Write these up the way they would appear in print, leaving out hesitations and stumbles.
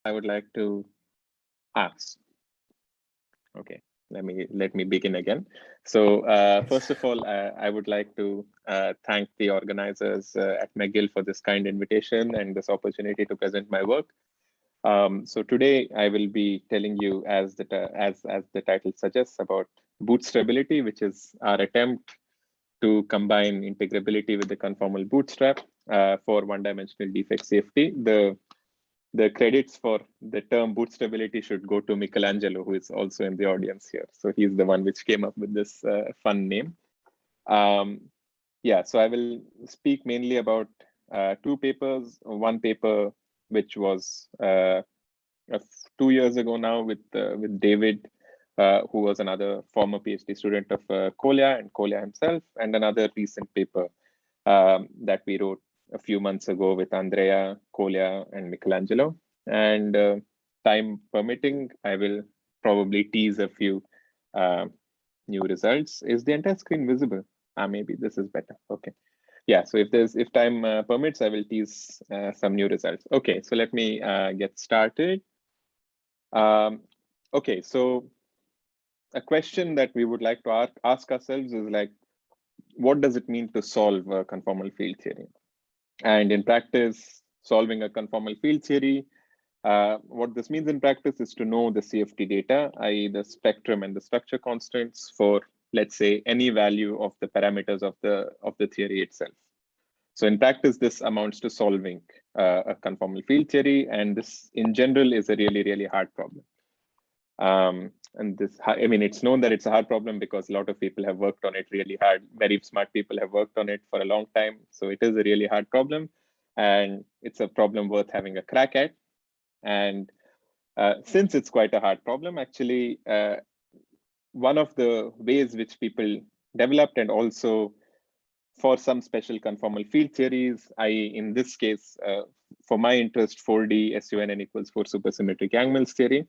I would like to ask. Okay, let me begin again. So first of all, I would like to thank the organizers at McGill for this kind invitation and this opportunity to present my work. So today I will be telling you, as the title suggests, about bootstrability, which is our attempt to combine integrability with the conformal bootstrap for one-dimensional defect CFT. The credits for the term bootstrability should go to Michelangelo, who is also in the audience here. So he's the one which came up with this fun name. Yeah, so I will speak mainly about two papers. One paper which was 2 years ago now with David, who was another former PhD student of Kolya and Kolya himself, and another recent paper that we wrote a few months ago with Andrea, Kolya, and Michelangelo. And time permitting, I will probably tease a few new results. Is the entire screen visible? Maybe this is better. Okay. Yeah, so if time permits, I will tease some new results. Okay, so let me get started. Okay, so a question that we would like to ask ourselves is like, what does it mean to solve a conformal field theory? And in practice, solving a conformal field theory, what this means in practice is to know the CFT data, i.e. the spectrum and the structure constants for, let's say, any value of the parameters of the theory itself. So in practice, this amounts to solving a conformal field theory, and this in general is a really, really hard problem. And this, I mean, it's known that it's a hard problem because a lot of people have worked on it really hard. Very smart people have worked on it for a long time. So it is a really hard problem, and it's a problem worth having a crack at. And since it's quite a hard problem, actually, one of the ways which people developed, and also for some special conformal field theories, i.e. in this case, for my interest, 4D SUNN equals 4 supersymmetric Yang-Mills theory,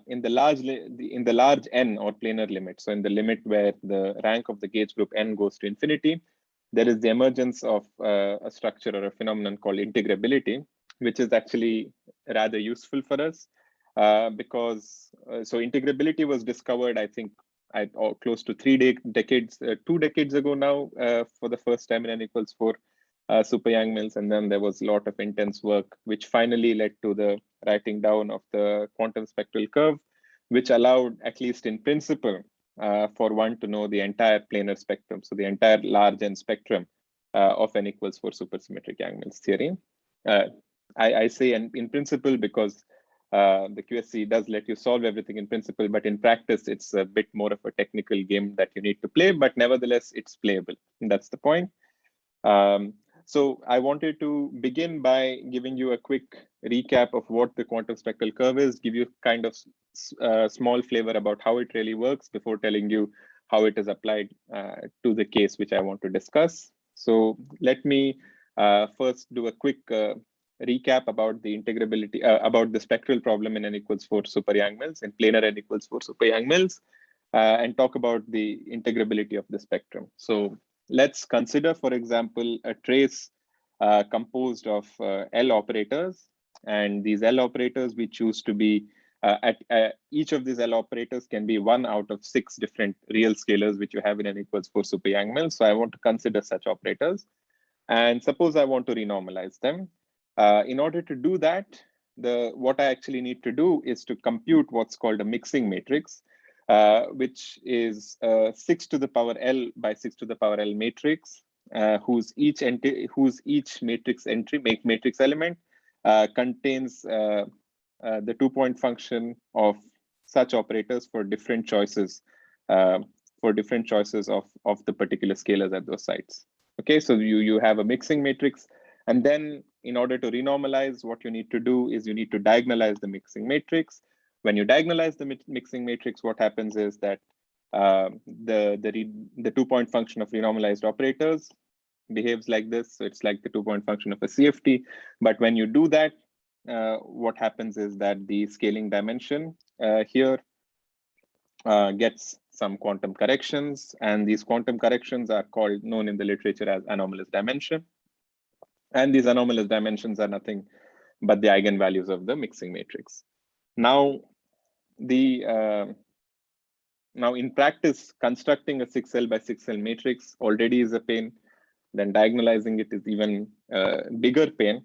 in the large n or planar limit, so in the limit where the rank of the gauge group n goes to infinity, there is the emergence of a structure or a phenomenon called integrability, which is actually rather useful for us because so integrability was discovered, I think, close to 2 decades ago now, for the first time in n equals 4 super Yang-Mills, and then there was a lot of intense work which finally led to the writing down of the quantum spectral curve, which allowed, at least in principle, for one to know the entire planar spectrum, so the entire large n spectrum of n equals 4 supersymmetric Yang-Mills theory. I say in principle because the QSC does let you solve everything in principle, but in practice, it's a bit more of a technical game that you need to play, but nevertheless, it's playable. And that's the point. So I wanted to begin by giving you a quick recap of what the quantum spectral curve is, give you kind of small flavor about how it really works before telling you how it is applied to the case which I want to discuss. So let me first do a quick recap about the integrability, about the spectral problem in n equals 4 super Yang-Mills, in planar n equals 4 super Yang-Mills, and talk about the integrability of the spectrum. So let's consider, for example, a trace composed of L operators, and these L operators we choose to be each of these L operators can be 1 out of 6 different real scalars which you have in n equals 4 super Yang-Mills. So I want to consider such operators, and suppose I want to renormalize them. In order to do that, what I actually need to do is to compute what's called a mixing matrix, which is 6 to the power L by 6 to the power L matrix, whose each matrix element contains the 2-point function of such operators for different choices of the particular scalars at those sites. Okay, so you have a mixing matrix, and then in order to renormalize, what you need to do is you need to diagonalize the mixing matrix. When you diagonalize the mixing matrix, what happens is that the 2-point function of renormalized operators behaves like this. So it's like the 2-point function of a CFT. But when you do that, what happens is that the scaling dimension here gets some quantum corrections, and these quantum corrections are known in the literature as anomalous dimension. And these anomalous dimensions are nothing but the eigenvalues of the mixing matrix. Now, now in practice, constructing a 6L by 6L matrix already is a pain. Then diagonalizing it is even bigger pain.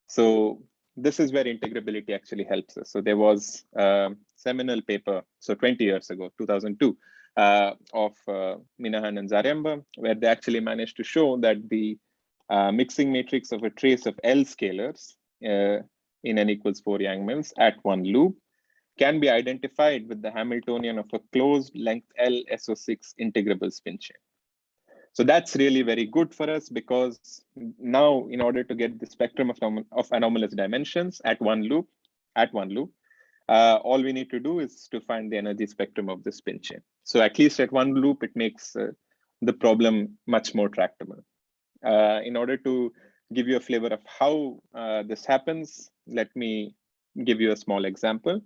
So this is where integrability actually helps us. So there was a seminal paper, so 20 years ago, 2002, of Minahan and Zaremba, where they actually managed to show that the mixing matrix of a trace of L scalars in n equals 4 Yang-Mills at one loop can be identified with the Hamiltonian of a closed length L SO6 integrable spin chain. So that's really very good for us, because now in order to get the spectrum of anomalous dimensions at one loop, all we need to do is to find the energy spectrum of the spin chain. So at least at one loop, it makes the problem much more tractable. In order to give you a flavor of how this happens, let me give you a small example.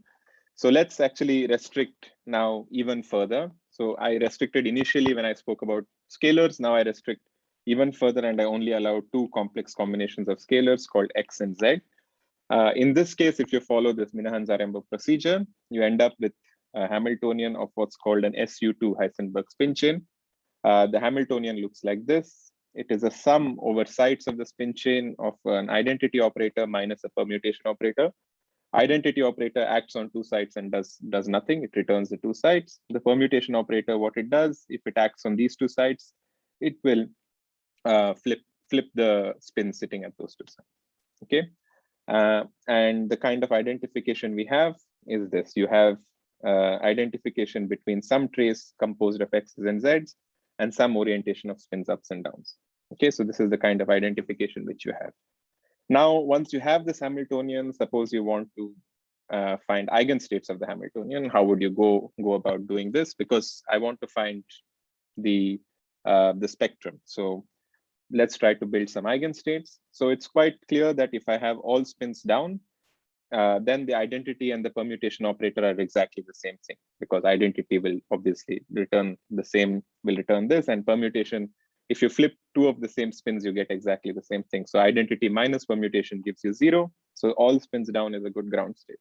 So let's actually restrict now even further. So I restricted initially when I spoke about scalars. Now I restrict even further, and I only allow two complex combinations of scalars called X and Z. In this case, if you follow this Minahan-Zaremba procedure, you end up with a Hamiltonian of what's called an SU2 Heisenberg spin chain. The Hamiltonian looks like this. It is a sum over sides of the spin chain of an identity operator minus a permutation operator. Identity operator acts on two sides and does nothing. It returns the two sides. The permutation operator, what it does, if it acts on these two sides, it will flip the spin sitting at those two sides. Okay, and the kind of identification we have is this. You have identification between some trace composed of X's and Z's and some orientation of spins ups and downs. Okay, so this is the kind of identification which you have. Now, once you have this Hamiltonian, suppose you want to find eigenstates of the Hamiltonian, how would you go about doing this? Because I want to find the spectrum. So let's try to build some eigenstates. So it's quite clear that if I have all spins down, then the identity and the permutation operator are exactly the same thing, because identity will obviously return the same, will return this, and permutation, if you flip two of the same spins, you get exactly the same thing. So identity minus permutation gives you 0. So all spins down is a good ground state.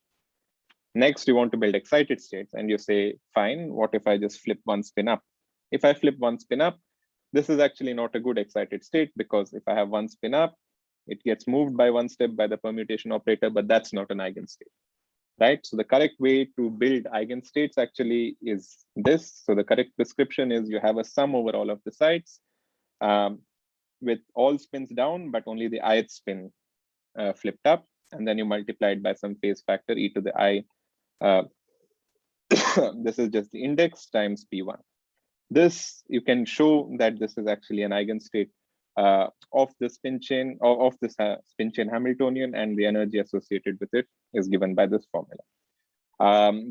Next, you want to build excited states, and you say, fine, what if I just flip one spin up? If I flip one spin up, this is actually not a good excited state, because if I have one spin up, it gets moved by one step by the permutation operator, but that's not an eigenstate, right? So the correct way to build eigenstates actually is this. So the correct description is you have a sum over all of the sides with all spins down, but only the ith spin flipped up, and then you multiply it by some phase factor e to the I. This is just the index times P1. This, you can show that this is actually an eigenstate of the spin chain, of this spin chain Hamiltonian, and the energy associated with it is given by this formula.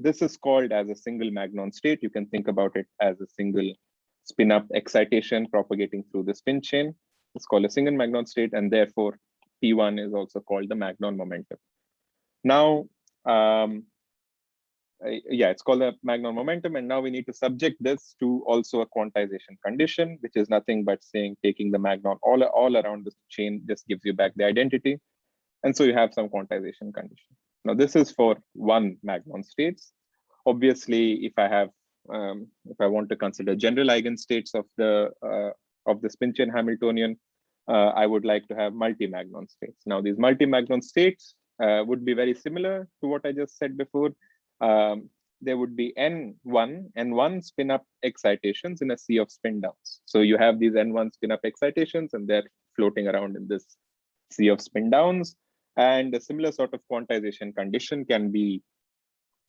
This is called as a single Magnon state. You can think about it as a single spin up excitation propagating through the spin chain. It's called a single Magnon state, and therefore P1 is also called the Magnon momentum. Now, it's called a Magnon momentum, and now we need to subject this to also a quantization condition, which is nothing but saying taking the Magnon all around the chain just gives you back the identity, and so you have some quantization condition. Now this is for one Magnon states. Obviously, if I want to consider general eigenstates of the spin chain Hamiltonian, I would like to have multi-Magnon states. Now these multi-Magnon states would be very similar to what I just said before. There would be n1 spin up excitations in a sea of spin downs. So you have these n1 spin up excitations, and they're floating around in this sea of spin downs. And a similar sort of quantization condition can be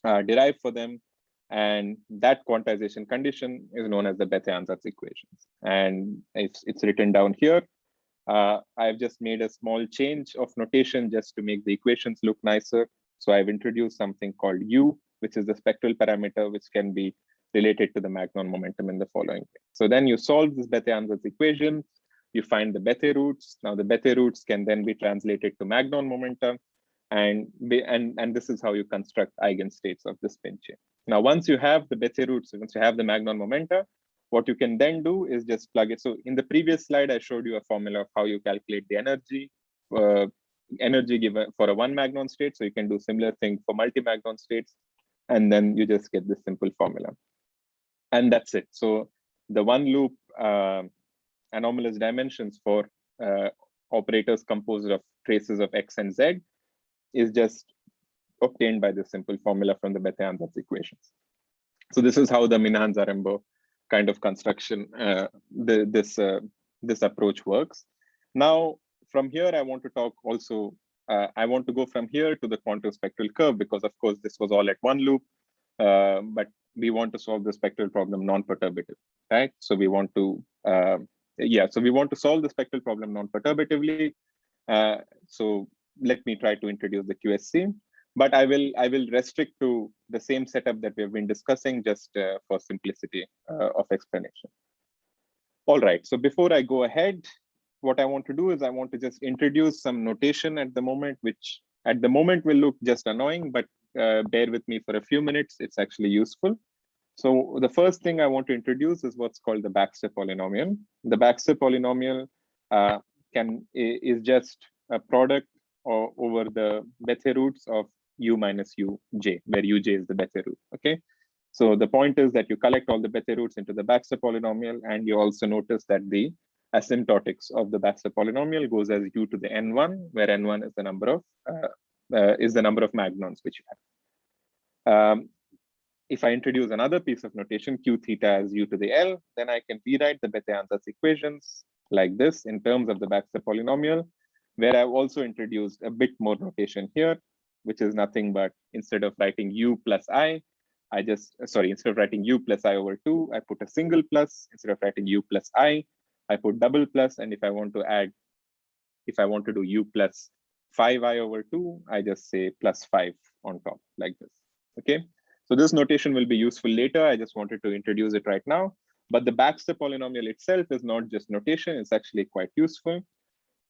derived for them. And that quantization condition is known as the Bethe-Ansatz equations. And it's written down here. I've just made a small change of notation just to make the equations look nicer. So I've introduced something called U, which is the spectral parameter, which can be related to the Magnon momentum in the following way. So then you solve this Bethe-Ansatz equation, you find the Bethe roots. Now the Bethe roots can then be translated to Magnon momentum, and this is how you construct eigenstates of the spin chain. Now, once you have the Bethe roots, once you have the Magnon momenta, what you can then do is just plug it. So in the previous slide, I showed you a formula of how you calculate the energy energy given for a 1 magnon state. So you can do similar thing for multi-magnon states, and then you just get this simple formula. And that's it. So the one loop anomalous dimensions for operators composed of traces of x and z is just obtained by this simple formula from the Bethe-Ansatz equations. So this is how the Minhan-Zarembo kind of construction, this approach works. Now, from here, I want to talk also, I want to go from here to the quantum spectral curve, because of course, this was all at one loop, but we want to solve the spectral problem non-perturbative, right? So we want to, so we want to solve the spectral problem non-perturbatively. So let me try to introduce the QSC, but I will restrict to the same setup that we have been discussing, just for simplicity of explanation. All right, so before I go ahead, what I want to do is I want to just introduce some notation at the moment, which at the moment will look just annoying, but bear with me for a few minutes, it's actually useful. So the first thing I want to introduce is what's called the Baxter polynomial. The Baxter polynomial is just a product over the Bethe roots of u minus uj, where uj is the Bethe root, okay? So the point is that you collect all the Bethe roots into the Baxter polynomial, and you also notice that the asymptotics of the Baxter polynomial goes as u to the n1, where n1 is the number of magnons which you have. If I introduce another piece of notation, q theta as u to the L, then I can rewrite the Bethe-Ansatz equations like this in terms of the Baxter polynomial, where I've also introduced a bit more notation here, which is nothing but instead of writing u plus I instead of writing u plus I over 2, I put a single plus. Instead of writing u plus I put double plus. And if I want to do u plus 5I over 2, I just say plus 5 on top like this, okay? So this notation will be useful later. I just wanted to introduce it right now. But the Baxter polynomial itself is not just notation, it's actually quite useful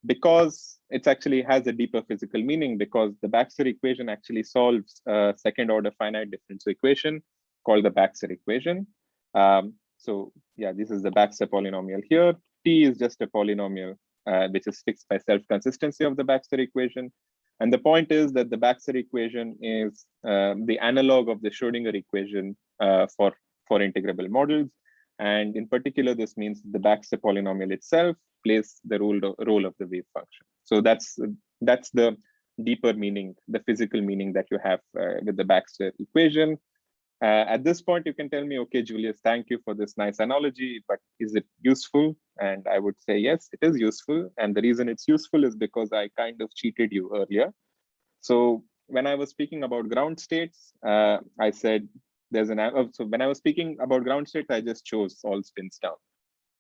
because it actually has a deeper physical meaning, because the Baxter equation actually solves a second order finite differential equation called the Baxter equation. So yeah, this is the Baxter polynomial here. T is just a polynomial which is fixed by self-consistency of the Baxter equation. And the point is that the Baxter equation is the analog of the Schrodinger equation for integrable models. And in particular, this means the Baxter polynomial itself plays the role of the wave function. So that's the deeper meaning, the physical meaning that you have with the Baxter equation. At this point, you can tell me, okay, Julius, thank you for this nice analogy, but is it useful? And I would say, yes, it is useful. And the reason it's useful is because I kind of cheated you earlier. So when I was speaking about ground states, I said so when I was speaking about ground states, I just chose all spins down.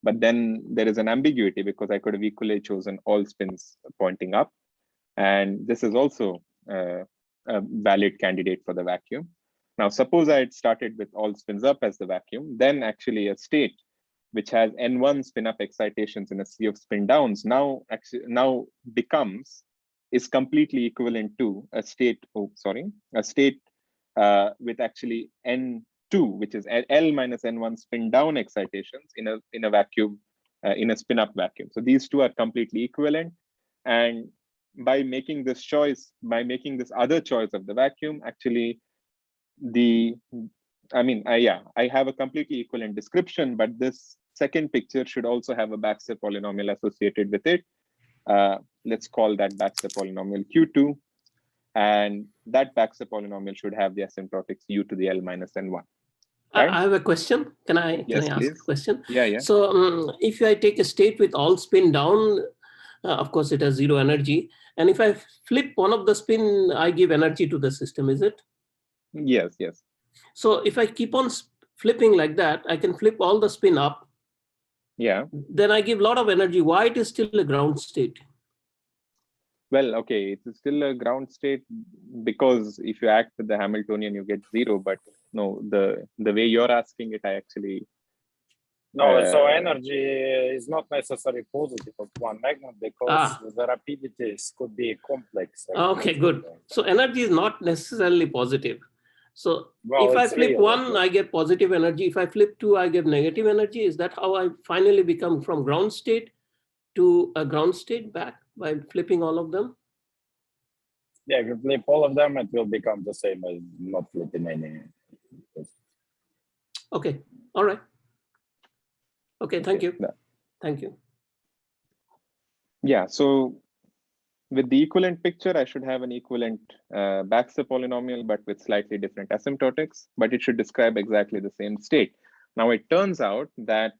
But then there is an ambiguity because I could have equally chosen all spins pointing up. And this is also a valid candidate for the vacuum. Now, suppose I had started with all spins up as the vacuum, then actually a state which has n1 spin up excitations in a sea of spin downs is completely equivalent to a state, with actually n2, which is L minus n1 spin down excitations in a vacuum, in a spin up vacuum. So these two are completely equivalent. And by making this other choice of the vacuum, actually I have a completely equivalent description, but this second picture should also have a Baxter polynomial associated with it. Let's call that Baxter polynomial Q2. And that Baxter polynomial should have the asymptotics u to the L minus n1. Right? I have a question. Can I ask a question? Yeah. So if I take a state with all spin down, of course, it has zero energy. And if I flip one of the spin, I give energy to the system, is it? Yes. So if I keep on flipping like that, I can flip all the spin up. Yeah. Then I give a lot of energy. Why it is still a ground state? Well, okay, it's still a ground state because if you act with the Hamiltonian, you get zero. But no, the way you're asking it, I actually... No, so energy is not necessarily positive of one magnet because the rapidities could be complex. Okay, good. So energy is not necessarily positive. So if I flip one, I get positive energy. If I flip two, I get negative energy. Is that how I finally become from ground state to a ground state back by flipping all of them? Yeah, if you flip all of them, it will become the same as not flipping any. Okay, all right. Okay, thank you. Thank you. Yeah, so with the equivalent picture, I should have an equivalent Baxter polynomial, but with slightly different asymptotics, but it should describe exactly the same state. Now, it turns out that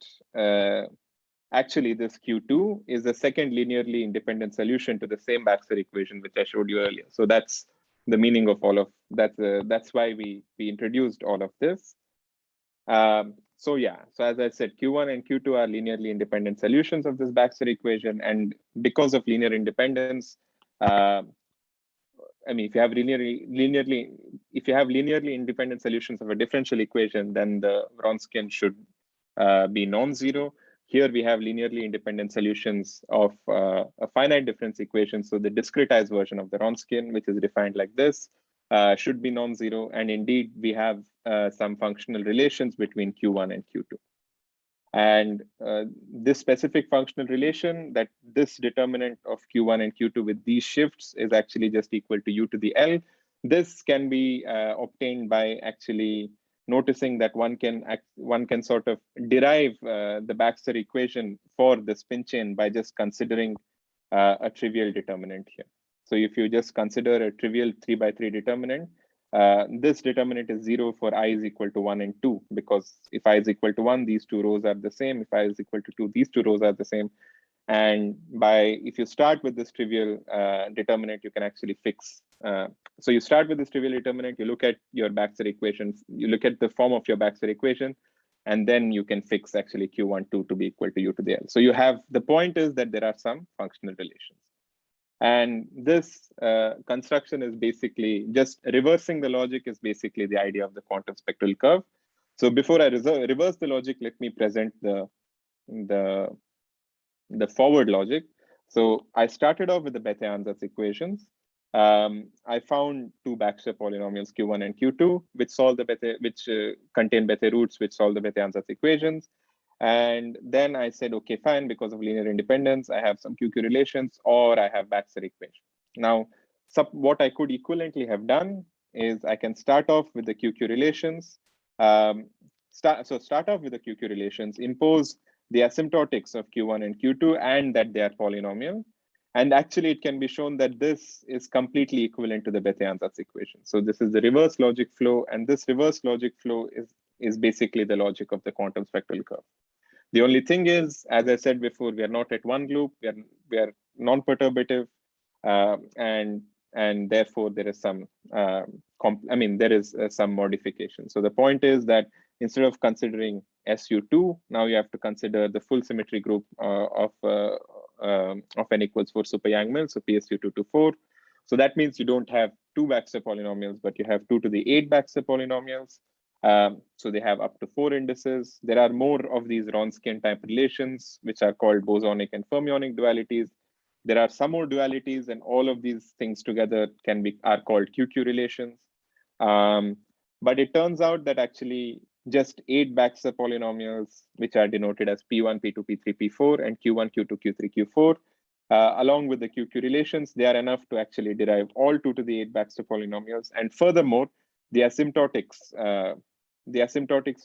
actually this Q2 is the second linearly independent solution to the same Baxter equation, which I showed you earlier. So that's the meaning of all of that. That's why we introduced all of this. So yeah, so as I said, Q1 and Q2 are linearly independent solutions of this Baxter equation. And because of linear independence, I mean, if you have linearly independent solutions of a differential equation, then the Wronskian should be non-zero. Here we have linearly independent solutions of a finite difference equation. So the discretized version of the Wronskian, which is defined like this, should be non-zero. And indeed, we have some functional relations between Q1 and Q2. And this specific functional relation, that this determinant of Q1 and Q2 with these shifts is actually just equal to U to the L. This can be obtained by actually noticing that one can sort of derive the Baxter equation for the spin chain by just considering a trivial determinant here. So if you just consider a trivial 3×3 determinant, this determinant is 0 for I is equal to 1 and 2, because if I is equal to 1, these two rows are the same. If I is equal to 2, these two rows are the same. And if you start with this trivial determinant, you can actually fix. So you start with this trivial determinant, you look at your Baxter equation, you look at the form of your Baxter equation, and then you can fix actually Q12 to be equal to U to the L. So you have, the point is that there are some functional relations. And this construction is basically just reversing the logic is basically the idea of the quantum spectral curve. So before I reverse the logic, let me present the forward logic. So I started off with the Bethe-Ansatz equations. I found two Baxter polynomials Q1 and Q2, which solve the contain Bethe roots, which solve the Bethe-Ansatz equations. And then I said, okay, fine, because of linear independence, I have some QQ relations, or I have Baxter equation. Now, what I could equivalently have done is I can start off with the QQ relations. Start off with the QQ relations, impose the asymptotics of Q1 and Q2, and that they are polynomial. And actually, it can be shown that this is completely equivalent to the Bethe-Ansatz equation. So this is the reverse logic flow, and this reverse logic flow is basically the logic of the quantum spectral curve. The only thing is, as I said before, we are not at one loop. We are non-perturbative, and therefore there is some some modification. So the point is that instead of considering SU2, now you have to consider the full symmetry group of n equals 4 super Yang-Mills, so PSU2 to 4. So that means you don't have two Baxter polynomials, but you have 2 to the 8 Baxter polynomials. So they have up to 4 indices. There are more of these Wronskian type relations, which are called bosonic and fermionic dualities. There are some more dualities, and all of these things together are called QQ relations. But it turns out that actually just 8 Baxter polynomials, which are denoted as P1, P2, P3, P4, and Q1, Q2, Q3, Q4, along with the QQ relations, they are enough to actually derive all 2 to the 8 Baxter polynomials. And furthermore, the asymptotics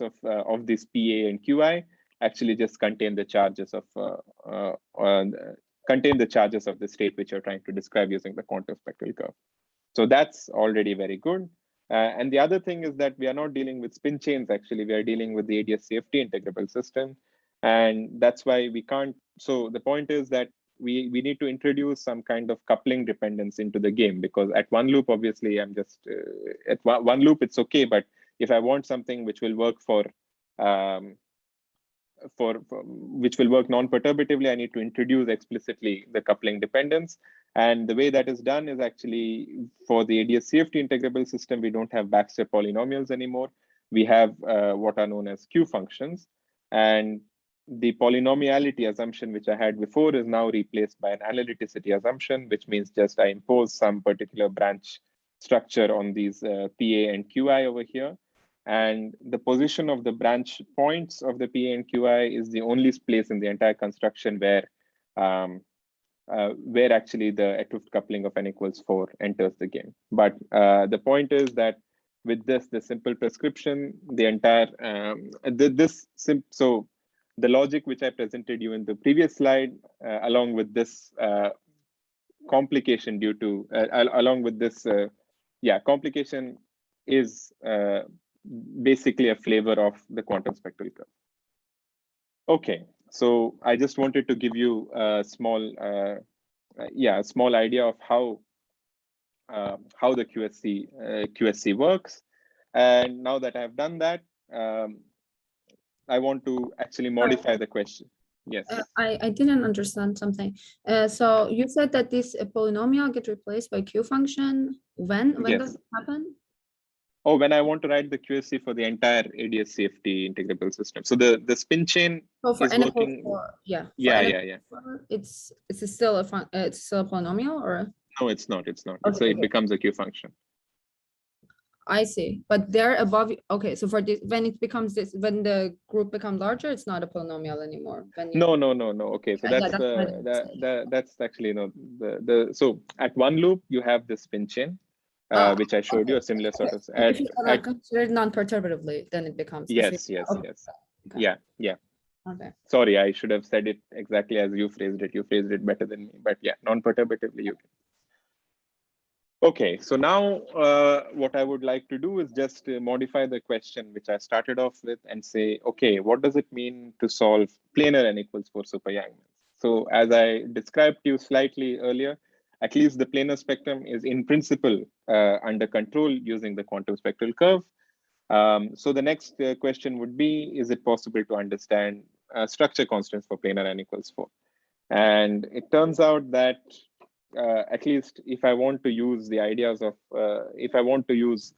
of this PA and QI actually just contain the charges of the state which you're trying to describe using the quantum spectral curve. So that's already very good. And the other thing is that we are not dealing with spin chains. Actually, we are dealing with the ADS CFT integrable system, and that's why we can't. So the point is that we need to introduce some kind of coupling dependence into the game, because at one loop, obviously, I'm just at one loop, it's okay. But if I want something which will work which will work non-perturbatively, I need to introduce explicitly the coupling dependence. And the way that is done is actually for the ADS CFT integrable system, we don't have Baxter polynomials anymore. We have what are known as Q functions. And the polynomiality assumption, which I had before, is now replaced by an analyticity assumption, which means just I impose some particular branch structure on these PA and QI over here. And the position of the branch points of the PA and QI is the only place in the entire construction where where actually the Hooft coupling of n equals 4 enters the game. But the point is that with this, the simple prescription, the entire so the logic which I presented you in the previous slide, along with this complication due to along with this complication is basically a flavor of the quantum spectral curve. Okay, so I just wanted to give you a small small idea of how the QSC works. And now that I've done that, I want to actually modify the question. Yes. I didn't understand something. So you said that this polynomial get replaced by Q function. When Yes. does it happen? Oh, when I want to write the QSC for the entire ADS CFT integrable system. So the spin chain is working. It's still a polynomial, or no, it's not. It's not. Okay, so it becomes a Q function. I see, but they're above. Okay, so for this, when it becomes this, when the group becomes larger, it's not a polynomial anymore. When you... No. Okay, so that's that's actually so at one loop you have the spin chain, which I showed you a similar sort of. If you consider non-perturbatively, then it becomes yes. Okay. Yeah. Okay. Sorry, I should have said it exactly as you phrased it. You phrased it better than me, but yeah, non-perturbatively you can. Okay, so now what I would like to do is just modify the question which I started off with and say, okay, what does it mean to solve planar n equals 4 super Yang-Mills? So as I described to you slightly earlier, at least the planar spectrum is in principle under control using the quantum spectral curve. So the next question would be, is it possible to understand structure constants for planar n equals 4? And it turns out that at least if I want to use the ideas of, if I want to use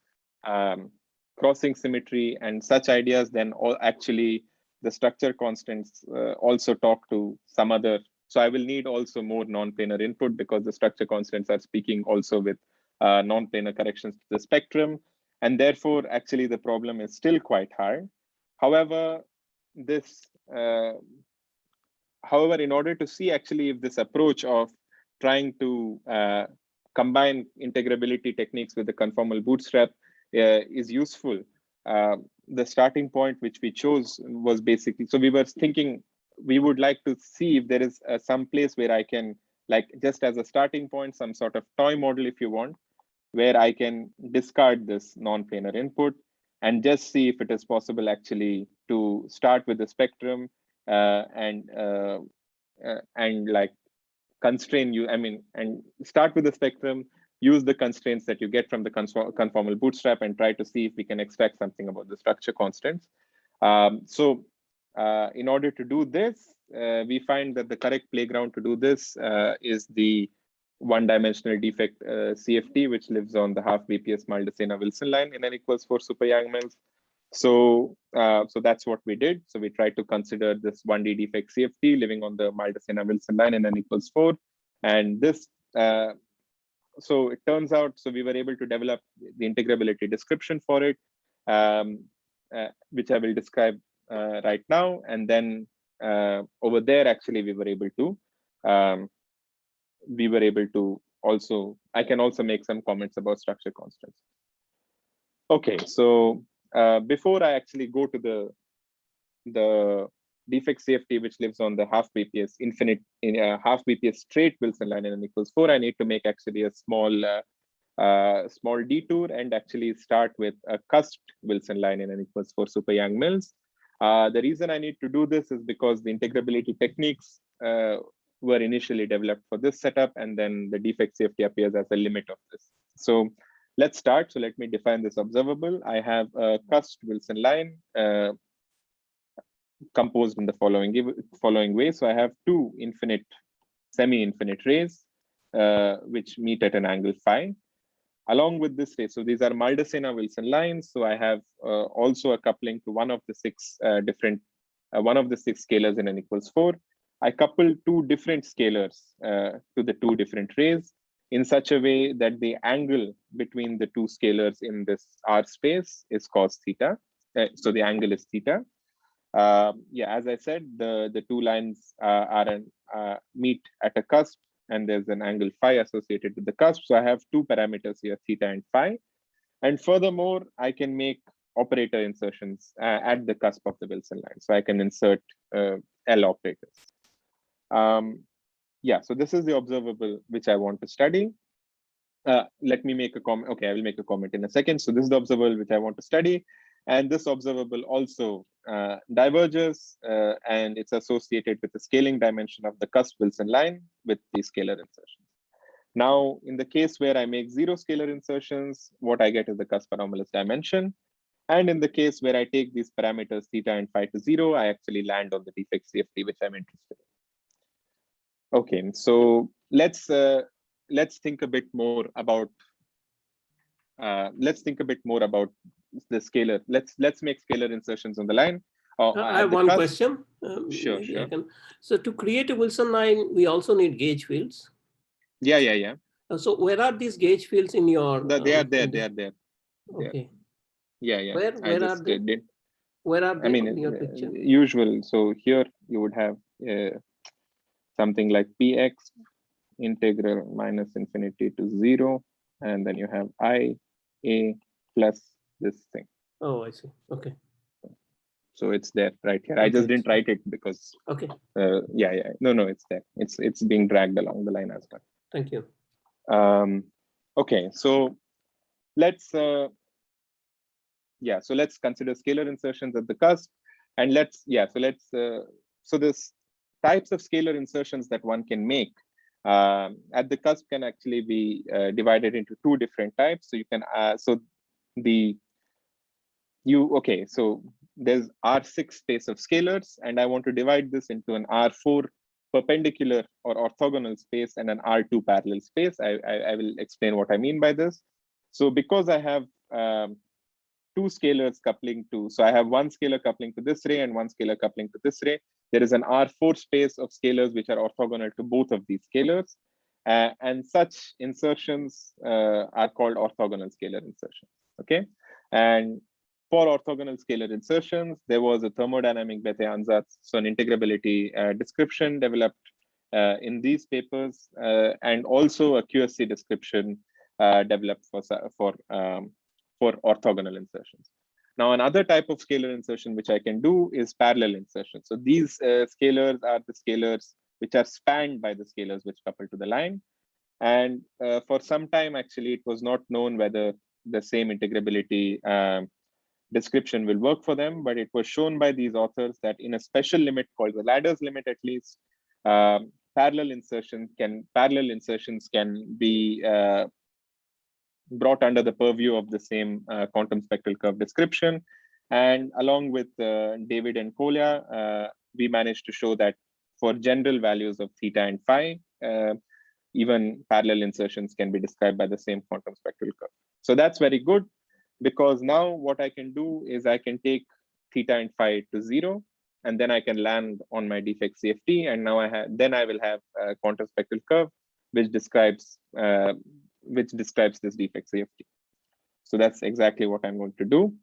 crossing symmetry and such ideas, then actually the structure constants also talk to some other. So I will need also more non-planar input because the structure constants are speaking also with non-planar corrections to the spectrum. And therefore, actually, the problem is still quite hard. However, in order to see actually if this approach of trying to combine integrability techniques with the conformal bootstrap is useful, the starting point which we chose was basically, so we were thinking we would like to see if there is some place where I can, like just as a starting point, some sort of toy model if you want, where I can discard this non-planar input and just see if it is possible actually to start with the spectrum and like constrain you, and start with the spectrum, use the constraints that you get from the conformal bootstrap and try to see if we can extract something about the structure constants. So in order to do this, we find that the correct playground to do this is the one-dimensional defect CFT, which lives on the half BPS Maldacena-Wilson line in n equals 4 super Yang-Mills. So that's what we did. So we tried to consider this 1D defect CFT living on the Maldacena-Wilson line in n equals 4. And this, so it turns out, so we were able to develop the integrability description for it, which I will describe right now. And then over there, actually, we were able to also, I can also make some comments about structure constants. Okay, so before I actually go to the defect CFT, which lives on the half BPS half BPS straight Wilson line in n equals 4, I need to make actually a small detour and actually start with a cusped Wilson line in n equals 4 super Yang-Mills. The reason I need to do this is because the integrability techniques were initially developed for this setup, and then the defect CFT appears as a limit of this. So let's start. So let me define this observable. I have a cusped Wilson line composed in the following way. So I have two semi-infinite rays, which meet at an angle phi. Along with this ray, so these are Maldacena-Wilson lines. So I have also a coupling to one of the six scalars in n equals 4. I couple two different scalars to the two different rays in such a way that the angle between the two scalars in this R space is cos theta. So the angle is theta. As I said, the two lines meet at a cusp and there's an angle phi associated with the cusp. So I have two parameters here, theta and phi. And furthermore, I can make operator insertions at the cusp of the Wilson line. So I can insert L operators. Yeah, so this is the observable which I want to study. Let me make a comment. Okay, I will make a comment in a second. So this is the observable which I want to study. And this observable also diverges, and it's associated with the scaling dimension of the cusp Wilson line with the scalar insertions. Now, in the case where I make 0 scalar insertions, what I get is the cusp anomalous dimension. And in the case where I take these parameters theta and phi to 0, I actually land on the defect CFT, which I'm interested in. Okay, so let's think a bit more about the scalar. Let's make scalar insertions on the line. I have one question. Sure. So to create a Wilson line, we also need gauge fields. Yeah. So where are these gauge fields in your? They are there. Okay. Yeah. Where are they? Where are they? I mean, in your picture? Usual. So here you would have something like px integral minus infinity to 0, and then you have I a plus this thing. Oh, I see. Okay. So it's there right here. I just didn't write it because. Okay. Yeah. No, it's there. It's being dragged along the line as well. Thank you. Okay, so let's consider scalar insertions at the cusp, and so this types of scalar insertions that one can make at the cusp can actually be divided into two different types. So you can so there's R6 space of scalars, and I want to divide this into an R4 perpendicular or orthogonal space and an R2 parallel space. I will explain what I mean by this. So because I have two scalars coupling to, so I have one scalar coupling to this ray and one scalar coupling to this ray, there is an R4 space of scalars which are orthogonal to both of these scalars. And such insertions are called orthogonal scalar insertions, okay? And for orthogonal scalar insertions, there was a thermodynamic Bethe-Ansatz, so an integrability description developed in these papers, and also a QSC description developed for orthogonal insertions. Now, another type of scalar insertion which I can do is parallel insertion. So these scalars are the scalars which are spanned by the scalars which couple to the line. And for some time, actually, it was not known whether the same integrability description will work for them, but it was shown by these authors that in a special limit called the ladder's limit, at least, parallel insertions can be brought under the purview of the same quantum spectral curve description. And along with David and Kolya, we managed to show that for general values of theta and phi, even parallel insertions can be described by the same quantum spectral curve. So that's very good, because now what I can do is I can take theta and phi to 0, and then I can land on my defect CFT, and now I will have a quantum spectral curve which describes this defect CFT. So that's exactly what I'm going to do.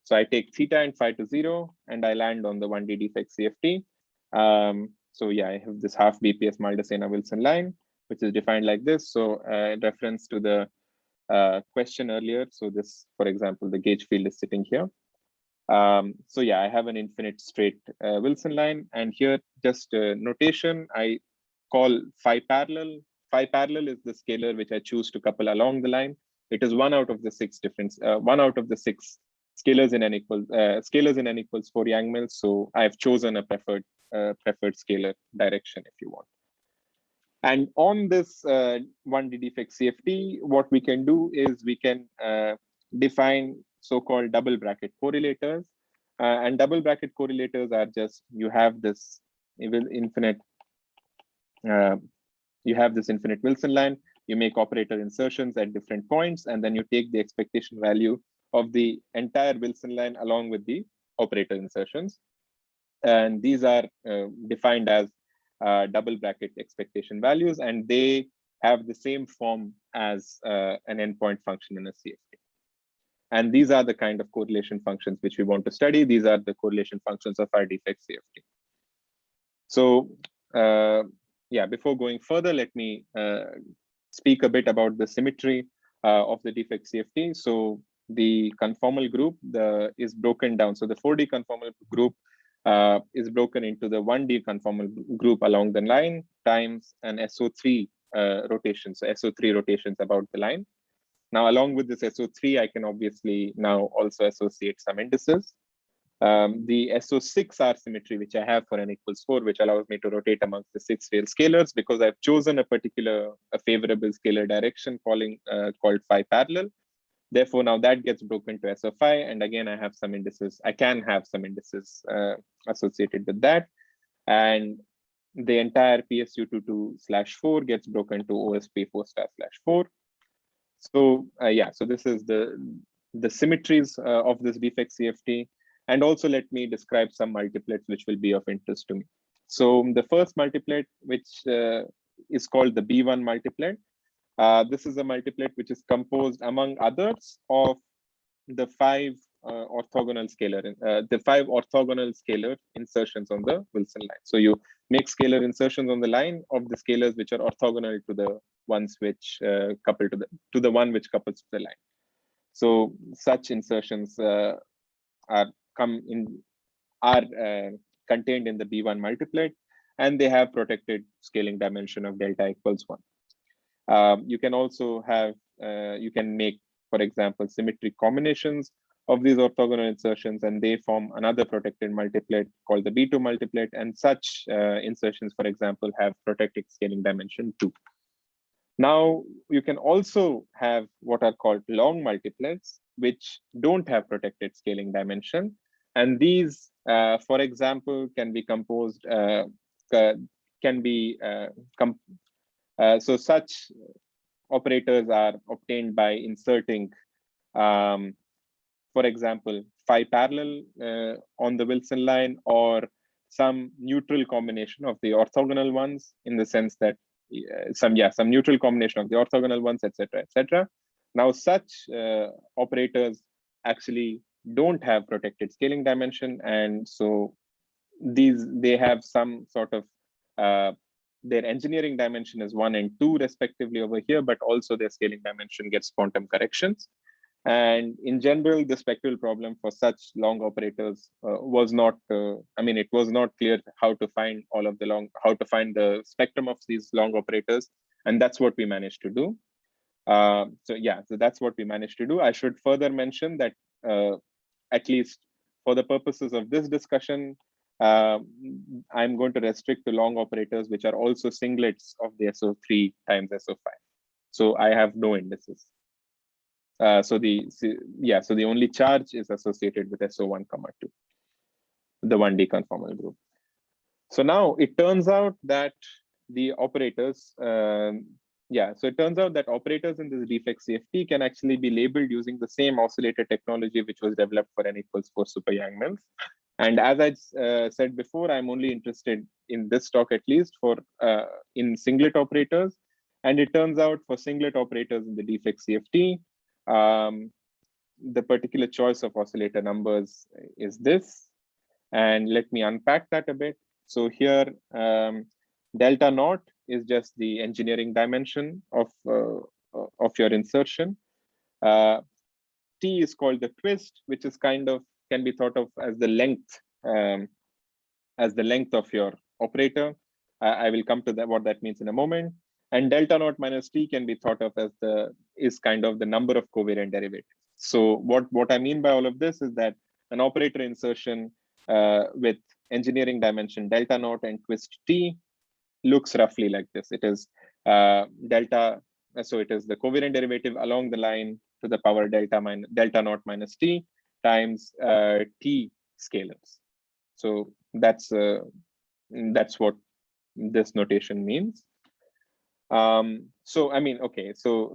So I take theta and phi to 0, and I land on the 1D defect CFT. So yeah, I have this half BPS Maldacena-Wilson line, which is defined like this. So in reference to the question earlier, so this, for example, the gauge field is sitting here. So yeah, I have an infinite straight Wilson line, and here just notation, I call phi parallel. Phi parallel is the scalar which I choose to couple along the line. It is one out of the 6 scalars in n equals 4 Yang-Mills. So I've chosen a preferred scalar direction, if you want. And on this 1D defect CFT, what we can do is we can define so-called double bracket correlators. And double bracket correlators are just, you have this infinite Wilson line, you make operator insertions at different points, and then you take the expectation value of the entire Wilson line along with the operator insertions. And these are defined as double bracket expectation values, and they have the same form as an endpoint function in a CFT. And these are the kind of correlation functions which we want to study. These are the correlation functions of our defect CFT. So yeah, before going further, let me speak a bit about the symmetry of the defect CFT. So the conformal group is broken down. So the 4D conformal group is broken into the 1D conformal group along the line times an SO3 rotation. So SO3 rotations about the line. Now, along with this SO3, I can obviously now also associate some indices. The SO6R symmetry, which I have for n equals 4, which allows me to rotate amongst the 6 real scalars because I've chosen a favorable scalar direction called phi parallel. Therefore, now that gets broken to SO phi, and again, I have some indices. I can have some indices associated with that, and the entire PSU22/4 gets broken to OSP4*/4. So yeah, so this is the symmetries of this defect CFT. And also let me describe some multiplets which will be of interest to me. So the first multiplet, which is called the B1 multiplet. This is a multiplet which is composed, among others, of the 5 orthogonal scalar insertions on the Wilson line. So you make scalar insertions on the line of the scalars which are orthogonal to the ones which couple to the one which couples to the line. So such insertions are contained in the B1 multiplet, and they have protected scaling dimension of delta equals 1. You can also have, you can make, for example, symmetric combinations of these orthogonal insertions, and they form another protected multiplet called the B2 multiplet, and such insertions, for example, have protected scaling dimension 2. Now, you can also have what are called long multiplets, which don't have protected scaling dimension. And these, for example, can be composed, so such operators are obtained by inserting, for example, phi parallel on the Wilson line, or some neutral combination of the orthogonal ones, in the sense that some neutral combination of the orthogonal ones, etc., etc. Now, such operators actually don't have protected scaling dimension, and so they have some sort of their engineering dimension is 1 and 2 respectively over here, but also their scaling dimension gets quantum corrections. And in general, the spectral problem for such long operators was not, it was not clear how to find the spectrum of these long operators. And that's what we managed to do. So that's what we managed to do. I should further mention that at least for the purposes of this discussion, I'm going to restrict to long operators, which are also singlets of the SO3 times SO5. So I have no indices. So the only charge is associated with SO1, 2, the 1D conformal group. So now it turns out that the operators, it turns out that operators in this defect CFT can actually be labeled using the same oscillator technology which was developed for n equals 4 super Yang-Mills. And as I said before, I'm only interested in this talk, at least in singlet operators. And it turns out for singlet operators in the defect CFT, the particular choice of oscillator numbers is this. And let me unpack that a bit. So here, delta naught is just the engineering dimension of your insertion. T is called the twist, which is can be thought of as the length of your operator. I will come to what that means in a moment. And delta naught minus T can be thought of as the number of covariant derivatives. So what I mean by all of this is that an operator insertion with engineering dimension delta naught and twist T looks roughly like this. It is so it is the covariant derivative along the line to the power delta naught minus T times T scalars. So that's what this notation means. So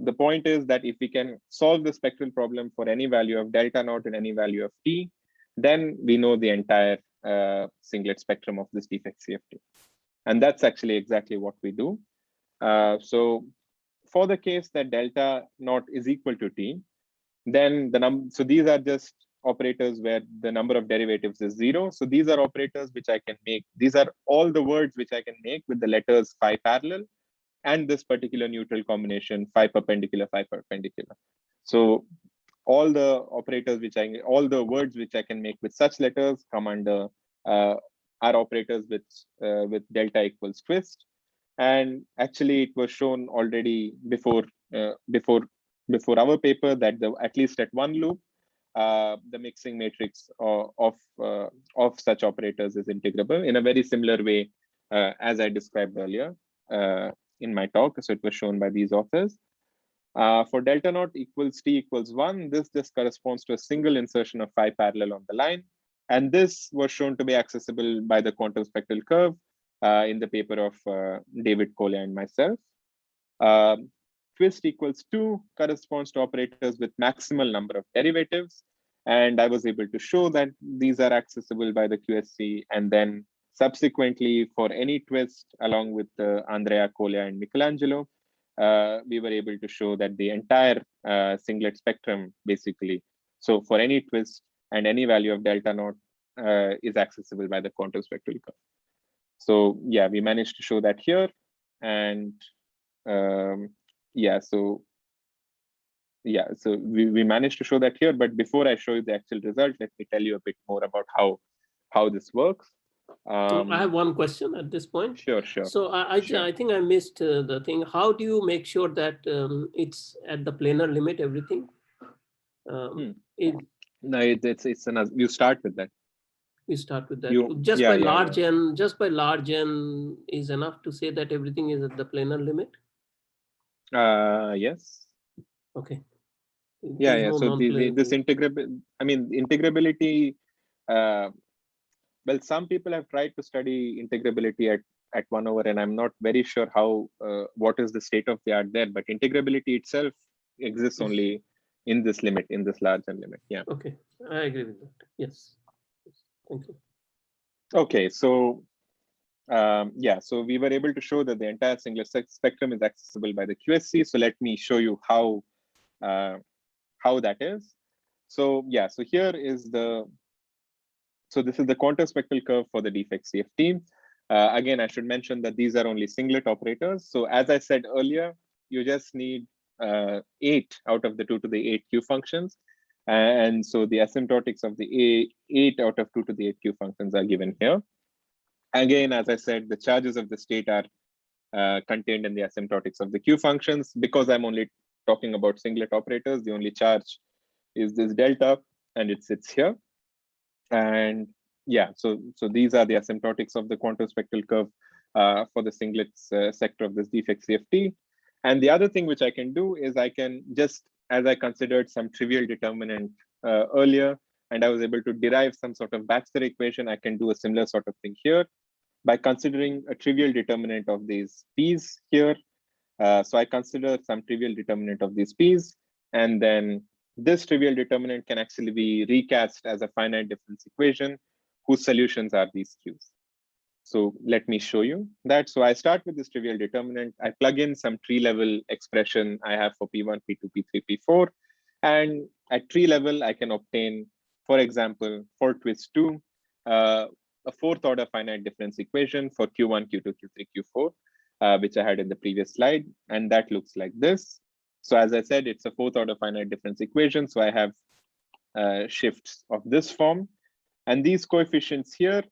the point is that if we can solve the spectral problem for any value of delta naught and any value of T, then we know the entire singlet spectrum of this defect CFT. And that's actually exactly what we do. So for the case that delta naught is equal to T, then so these are just operators where the number of derivatives is 0. So these are operators which I can make. These are all the words which I can make with the letters phi parallel and this particular neutral combination phi perpendicular, phi perpendicular. So all the operators all the words which I can make with such letters come under are operators with delta equals twist. And actually, it was shown already before our paper that at least at one loop, the mixing matrix of such operators is integrable in a very similar way as I described earlier in my talk. So it was shown by these authors. For delta naught equals t equals 1, this just corresponds to a single insertion of phi parallel on the line. And this was shown to be accessible by the quantum spectral curve in the paper of David Cole and myself. Twist equals 2 corresponds to operators with maximal number of derivatives. And I was able to show that these are accessible by the QSC. And then subsequently, for any twist, along with Andrea Cavaglia and Michelangelo, we were able to show that the entire singlet spectrum, basically, so for any twist and any value of delta naught is accessible by the quantum spectral curve. So yeah, we managed to show that here. And so we managed to show that here. But before I show you the actual result, let me tell you a bit more about how this works. I have one question at this point. Sure. So I think I missed the thing. How do you make sure that it's at the planar limit, everything? No, you start with that. We start with that. Just by large n is enough to say that everything is at the planar limit? Yes. Okay. So this integrability, well, some people have tried to study integrability at 1 over, and I'm not very sure what is the state of the art there, but integrability itself exists only in this limit, in this large n limit. Yeah. Okay, I agree with that. Yes. Thank you. Okay, so so we were able to show that the entire singlet spectrum is accessible by the QSC. So let me show you how that is. So here is this is the quantum spectral curve for the Defect CFT. Again, I should mention that these are only singlet operators. So as I said earlier, you just need 8 out of the 2 to the 8 Q functions. And so the asymptotics of the 8 out of 2 to the 8 Q functions are given here. Again, as I said, the charges of the state are contained in the asymptotics of the Q functions. Because I'm only talking about singlet operators, the only charge is this delta, and it sits here. And so these are the asymptotics of the quantum spectral curve for the singlets sector of this Defect CFT. And the other thing which I can do is I can just, as I considered some trivial determinant earlier, and I was able to derive some sort of Baxter equation, I can do a similar sort of thing here by considering a trivial determinant of these P's here. So I consider some trivial determinant of these P's, and then this trivial determinant can actually be recast as a finite difference equation whose solutions are these Q's. So let me show you that. So I start with this trivial determinant. I plug in some tree level expression I have for P1, P2, P3, P4. And at tree level, I can obtain, for example, for twist 2, a 4th order finite difference equation for Q1, Q2, Q3, Q4, which I had in the previous slide. And that looks like this. So as I said, it's a 4th order finite difference equation. So I have shifts of this form. And these coefficients here,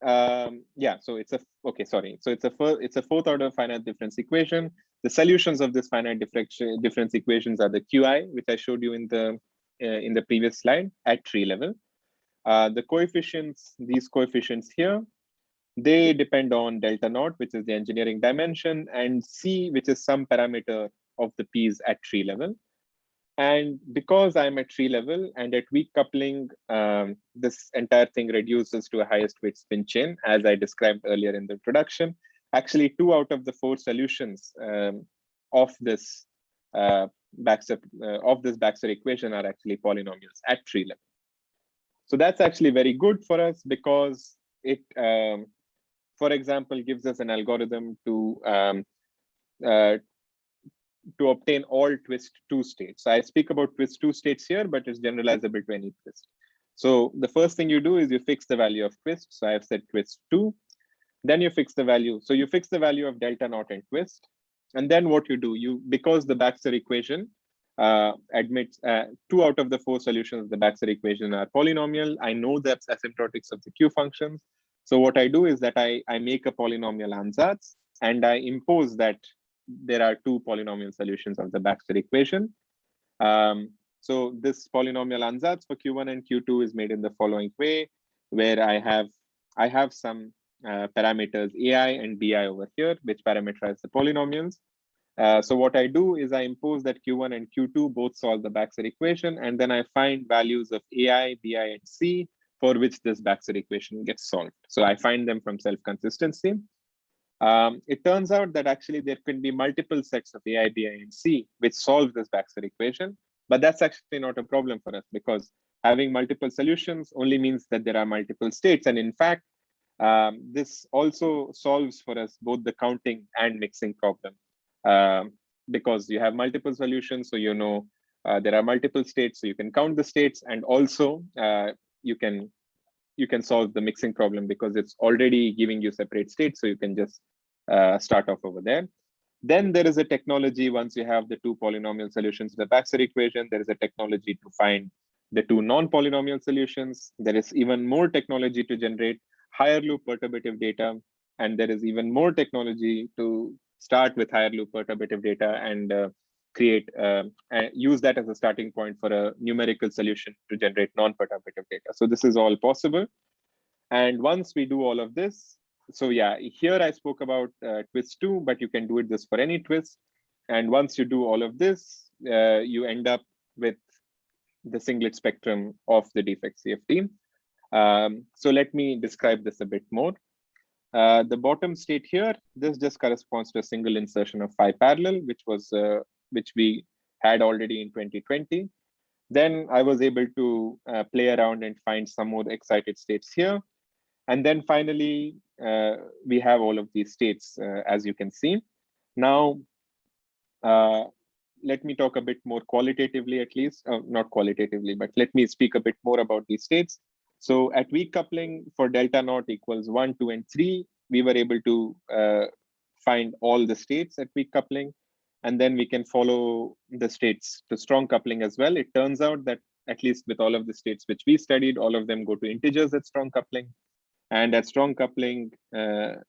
so it's a 4th order finite difference equation. The solutions of this finite difference equations are the Qi, which I showed you in the previous slide at tree level. The coefficients, these coefficients here, they depend on delta naught, which is the engineering dimension, and C, which is some parameter of the P's at tree level. And because I'm at tree level and at weak coupling, this entire thing reduces to a highest weight spin chain, as I described earlier in the introduction. Actually, 2 out of the 4 solutions of this Baxter equation are actually polynomials at tree level. So that's actually very good for us because it, for example, gives us an algorithm to to obtain all twist 2 states. So I speak about twist 2 states here, but it's generalizable to any twist. So the first thing you do is you fix the value of twist. So I've said twist 2. Then you fix the value. So you fix the value of delta naught and twist. And then what you do, because the Baxter equation admits 2 out of the 4 solutions of the Baxter equation are polynomial. I know that's asymptotics of the Q functions. So what I do is that I make a polynomial ansatz and I impose that there are 2 polynomial solutions of the Baxter equation. So this polynomial ansatz for Q1 and Q2 is made in the following way, where I have some parameters AI and BI over here, which parameterize the polynomials. So what I do is I impose that Q1 and Q2 both solve the Baxter equation, and then I find values of AI, BI, and C for which this Baxter equation gets solved. So I find them from self-consistency. It turns out that actually there can be multiple sets of AI, BI, and C which solve this Baxter equation, but that's actually not a problem for us because having multiple solutions only means that there are multiple states. And in fact, this also solves for us both the counting and mixing problem because you have multiple solutions. So you know there are multiple states, so you can count the states, and also you can solve the mixing problem because it's already giving you separate states, so you can just start off over there. Then there is a technology, once you have the 2 polynomial solutions to the Baxter equation, there is a technology to find the 2 non-polynomial solutions. There is even more technology to generate higher loop perturbative data, and there is even more technology to start with higher loop perturbative data and use that as a starting point for a numerical solution to generate non-perturbative data. So this is all possible. And once we do all of this, so yeah, here I spoke about twist 2, but you can do it this for any twist. And once you do all of this, you end up with the singlet spectrum of the defect CFT. So let me describe this a bit more. The bottom state here, this just corresponds to a single insertion of phi parallel, which we had already in 2020. Then I was able to play around and find some more excited states here. And then finally, we have all of these states, as you can see. Now, let me talk a bit more qualitatively, at least, not qualitatively, but let me speak a bit more about these states. So at weak coupling for delta naught equals 1, 2, and 3, we were able to find all the states at weak coupling. And then we can follow the states to strong coupling as well. It turns out that at least with all of the states which we studied, all of them go to integers at strong coupling. And at strong coupling, our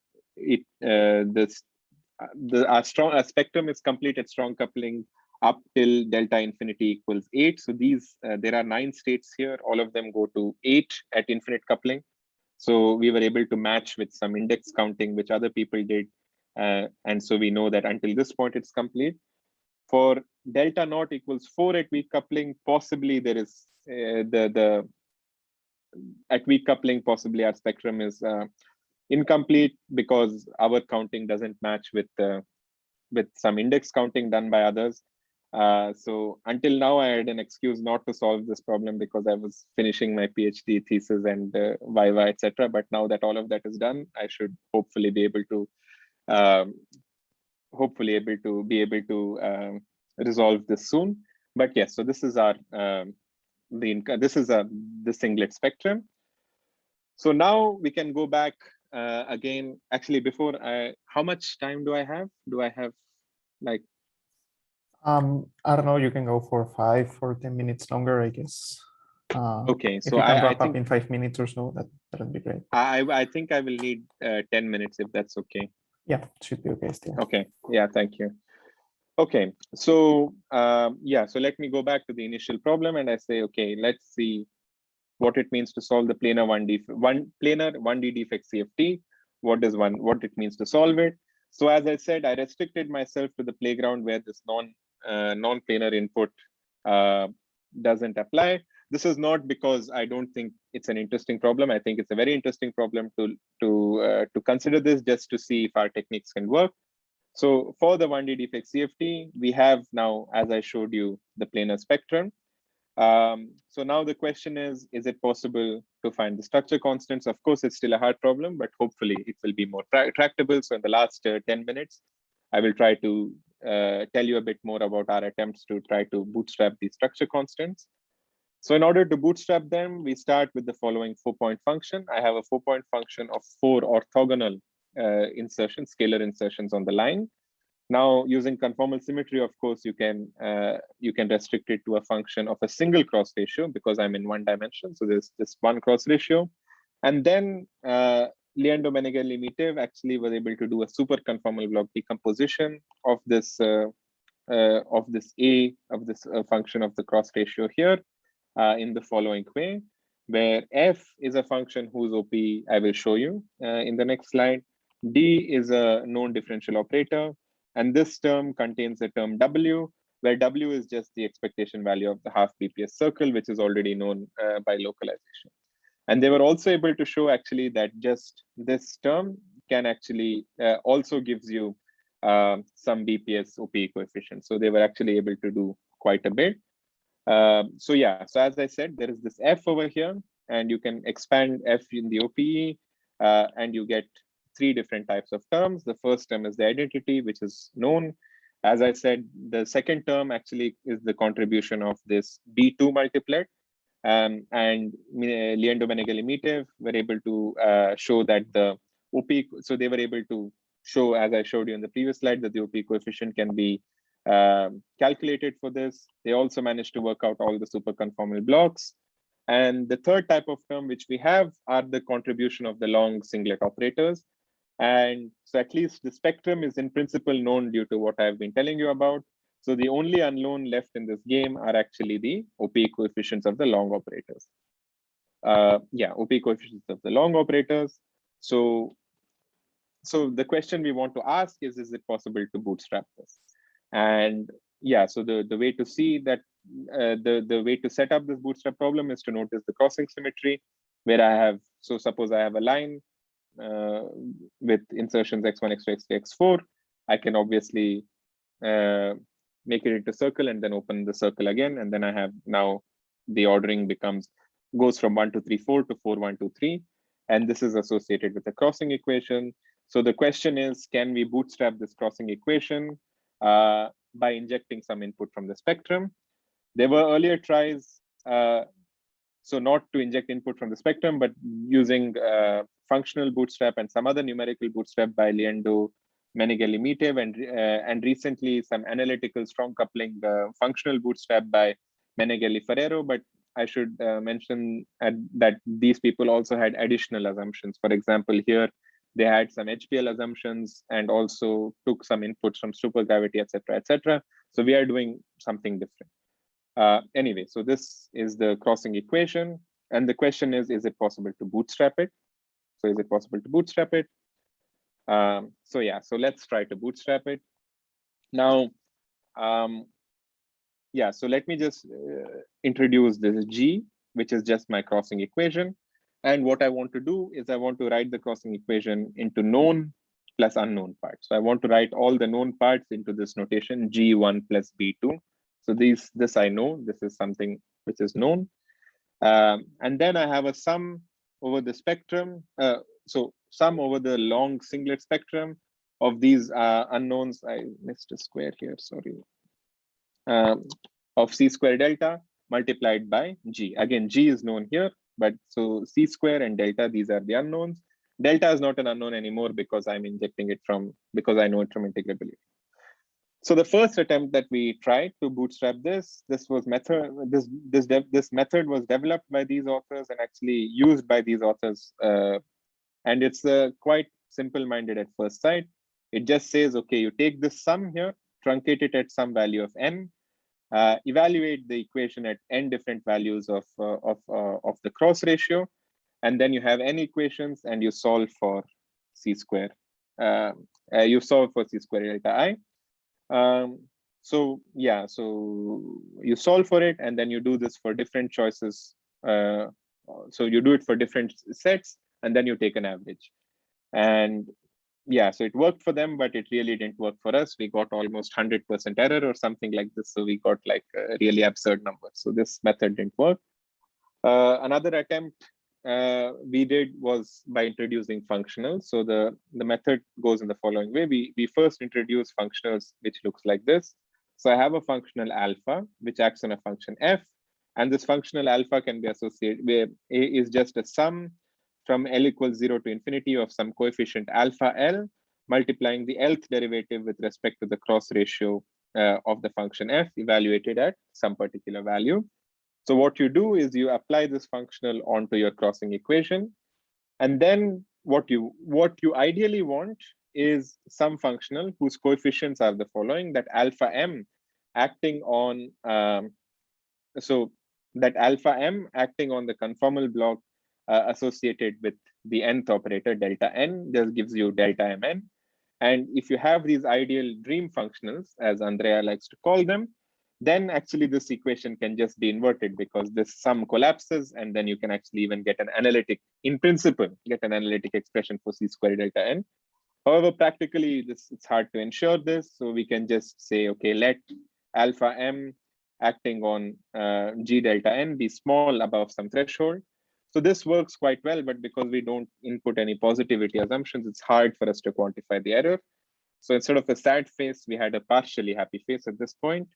spectrum is complete at strong coupling up till delta infinity equals 8. So these there are 9 states here. All of them go to 8 at infinite coupling. So we were able to match with some index counting, which other people did. And so we know that until this point, it's complete. For delta naught equals 4 at weak coupling, possibly there is at weak coupling, possibly our spectrum is incomplete because our counting doesn't match with some index counting done by others. So until now, I had an excuse not to solve this problem because I was finishing my PhD thesis and Viva, etc. But now that all of that is done, I should hopefully be able to resolve this soon. But yes, so this is our the singlet spectrum. So now we can go back again. Actually, before how much time do I have? Do I have like? I don't know. You can go for 5 or 10 minutes longer, I guess. Okay, so if you can wrap think, up in 5 minutes or so, that would be great. I think I will need 10 minutes if that's okay. Yeah, should be okay still. Okay. Yeah, thank you. Okay, so yeah, so let me go back to the initial problem and I say, okay, let's see what it means to solve the planar 1D defect CFT. What it means to solve it. So as I said, I restricted myself to the playground where this non-planar input doesn't apply. This is not because I don't think it's an interesting problem. I think it's a very interesting problem to consider this just to see if our techniques can work. So for the 1D defect CFT, we have now, as I showed you, the planar spectrum. So now the question is it possible to find the structure constants? Of course, it's still a hard problem, but hopefully it will be more tractable. So in the last 10 minutes, I will try to tell you a bit more about our attempts to try to bootstrap these structure constants. So in order to bootstrap them, we start with the following 4-point function. I have a 4-point function of 4 orthogonal insertions, scalar insertions on the line. Now, using conformal symmetry, of course, you can restrict it to a function of a single cross ratio because I'm in 1 dimension. So there's just 1 cross ratio. And then Leandro-Meneghelli-Mitev actually was able to do a super conformal block decomposition of this function of the cross ratio here in the following way, where f is a function whose OP I will show you in the next slide. D is a known differential operator. And this term contains a term W, where W is just the expectation value of the half BPS circle, which is already known by localization. And they were also able to show actually that just this term can actually also gives you some BPS OP coefficient. So they were actually able to do quite a bit. So yeah, so as I said, there is this F over here, and you can expand F in the OPE, and you get 3 different types of terms. The first term is the identity, which is known. As I said, the second term actually is the contribution of this B2 multiplet. And Leandro-Meneghelli-Mitev were able to show that the OP, so they were able to show, as I showed you in the previous slide, that the OP coefficient can be calculated for this. They also managed to work out all the super conformal blocks. And the third type of term which we have are the contribution of the long singlet operators. And so at least the spectrum is in principle known due to what I've been telling you about. So the only unknown left in this game are actually the OP coefficients of the long operators. OP coefficients of the long operators. So the question we want to ask is it possible to bootstrap this? And yeah, so the way to see that, the way to set up this bootstrap problem is to notice the crossing symmetry, where I have, so suppose I have a line with insertions x1, x2, x3, x4. I can obviously make it into circle and then open the circle again. And then I have now the ordering goes from 1, 2, 3, 4 to 4, 1, 2, 3. And this is associated with the crossing equation. So the question is, can we bootstrap this crossing equation by injecting some input from the spectrum? There were earlier tries, so not to inject input from the spectrum, but using functional bootstrap and some other numerical bootstrap by Leandro-Meneghelli-Mitev, and recently some analytical strong coupling functional bootstrap by Meneghelli-Ferrero. But I should mention that these people also had additional assumptions. For example, here they had some HPL assumptions and also took some inputs from supergravity, etc., etc. So we are doing something different. Anyway, so this is the crossing equation. And the question is it possible to bootstrap it? So is it possible to bootstrap it? So yeah, so let's try to bootstrap it. Now, yeah, so let me just introduce this G, which is just my crossing equation. And what I want to do is I want to write the crossing equation into known plus unknown parts. So I want to write all the known parts into this notation G1 plus B2. So this I know, this is something which is known. And then I have a sum over the spectrum. So sum over the long singlet spectrum of these unknowns. I missed a square here, sorry. Of C square delta multiplied by G. Again, G is known here, but so C square and delta, these are the unknowns. Delta is not an unknown anymore because I'm injecting it because I know it from integrability. So the first attempt that we tried to bootstrap this method was developed by these authors and actually used by these authors. And it's quite simple-minded at first sight. It just says, okay, you take this sum here, truncate it at some value of n, evaluate the equation at n different values of the cross ratio, and then you have n equations and you solve for C square. You solve for C square delta I. So yeah, so you solve for it and then you do this for different choices. So you do it for different sets and then you take an average. And yeah, so it worked for them, but it really didn't work for us. We got almost 100% error or something like this. So we got like a really absurd number. So this method didn't work. Another attempt we did was by introducing functionals. So the method goes in the following way. We first introduce functionals, which looks like this. So I have a functional alpha, which acts on a function f. And this functional alpha can be associated where a is just a sum from L equals 0 to infinity of some coefficient alpha L, multiplying the Lth derivative with respect to the cross ratio of the function f evaluated at some particular value. So what you do is you apply this functional onto your crossing equation. And then what you ideally want is some functional whose coefficients are the following, that alpha m acting on, that alpha m acting on the conformal block associated with the nth operator delta n just gives you delta mn. And if you have these ideal dream functionals, as Andrea likes to call them, then actually this equation can just be inverted because this sum collapses, and then you can actually even get an analytic, in principle, get an analytic expression for c squared delta n. However, practically, it's hard to ensure this. So we can just say, okay, let alpha m acting on g delta n be small above some threshold. So this works quite well, but because we don't input any positivity assumptions, it's hard for us to quantify the error. So instead of a sad face, we had a partially happy face at this point.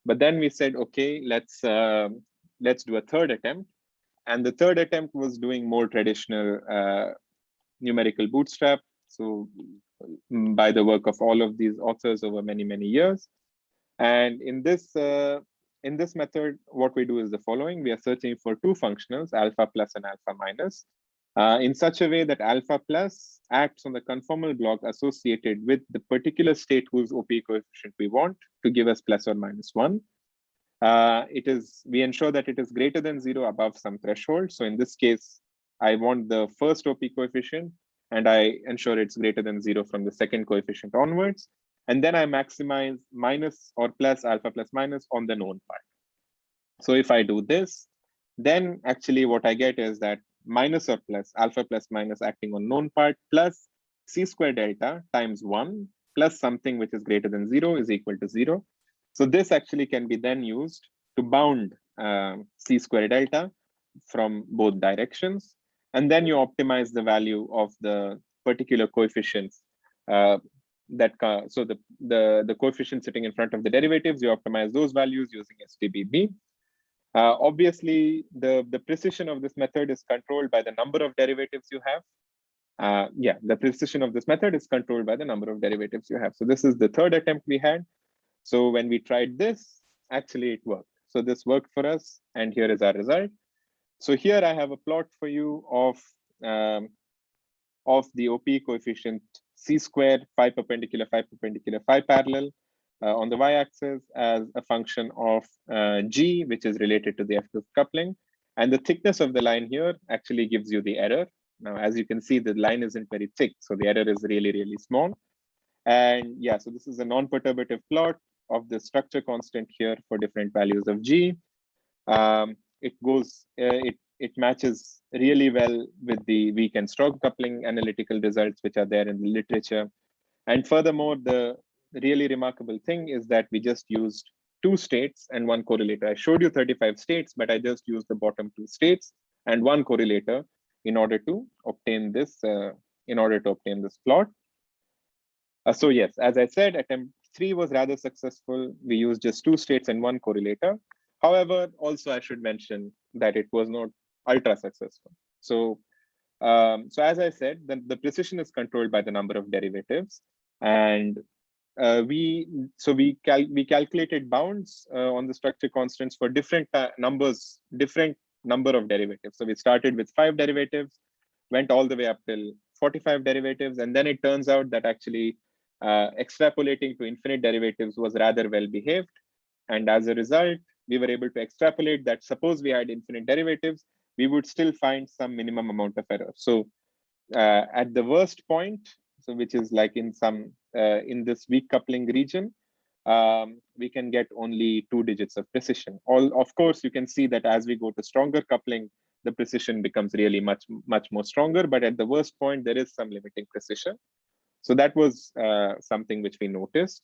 But then we said, okay, let's do a third attempt. And the third attempt was doing more traditional numerical bootstrap. So by the work of all of these authors over many, many years. And in this method, what we do is the following. We are searching for two functionals, alpha plus and alpha minus, in such a way that alpha plus acts on the conformal block associated with the particular state whose OP coefficient we want to give us plus or minus 1. We ensure that it is greater than 0 above some threshold. So in this case, I want the first OP coefficient, and I ensure it's greater than 0 from the second coefficient onwards. And then I maximize minus or plus alpha plus minus on the known part. So if I do this, then actually what I get is that minus or plus alpha plus minus acting on known part plus c squared delta times 1 plus something which is greater than 0 is equal to 0. So this actually can be then used to bound c squared delta from both directions. And then you optimize the value of the particular coefficients so the coefficient sitting in front of the derivatives, you optimize those values using STBB. Obviously, the precision of this method is controlled by the number of derivatives you have. The precision of this method is controlled by the number of derivatives you have. So this is the third attempt we had. So when we tried this, actually it worked. So this worked for us, and here is our result. So here I have a plot for you of the OP coefficient c squared, phi perpendicular, phi parallel on the y-axis as a function of g, which is related to the F-Hooft coupling. And the thickness of the line here actually gives you the error. Now, as you can see, the line isn't very thick, so the error is really, really small. And yeah, so this is a non-perturbative plot of the structure constant here for different values of g. It matches really well with the weak and strong coupling analytical results which are there in the literature. And furthermore, the really remarkable thing is that we just used 2 states and 1 correlator. I showed you 35 states, but I just used the bottom 2 states and 1 correlator in order to obtain this plot. So yes, as I said, attempt 3 was rather successful. We used just 2 states and 1 correlator. However, also I should mention that it was not ultra successful. So, as I said, the precision is controlled by the number of derivatives, and we calculated bounds on the structure constants for different number of derivatives. So we started with 5 derivatives, went all the way up till 45 derivatives, and then it turns out that actually extrapolating to infinite derivatives was rather well behaved. And as a result, we were able to extrapolate that suppose we had infinite derivatives, we would still find some minimum amount of error. So at the worst point, so which is like in this weak coupling region, we can get only 2 digits of precision. Of course, you can see that as we go to stronger coupling, the precision becomes really much more stronger. But at the worst point, there is some limiting precision. So that was something which we noticed.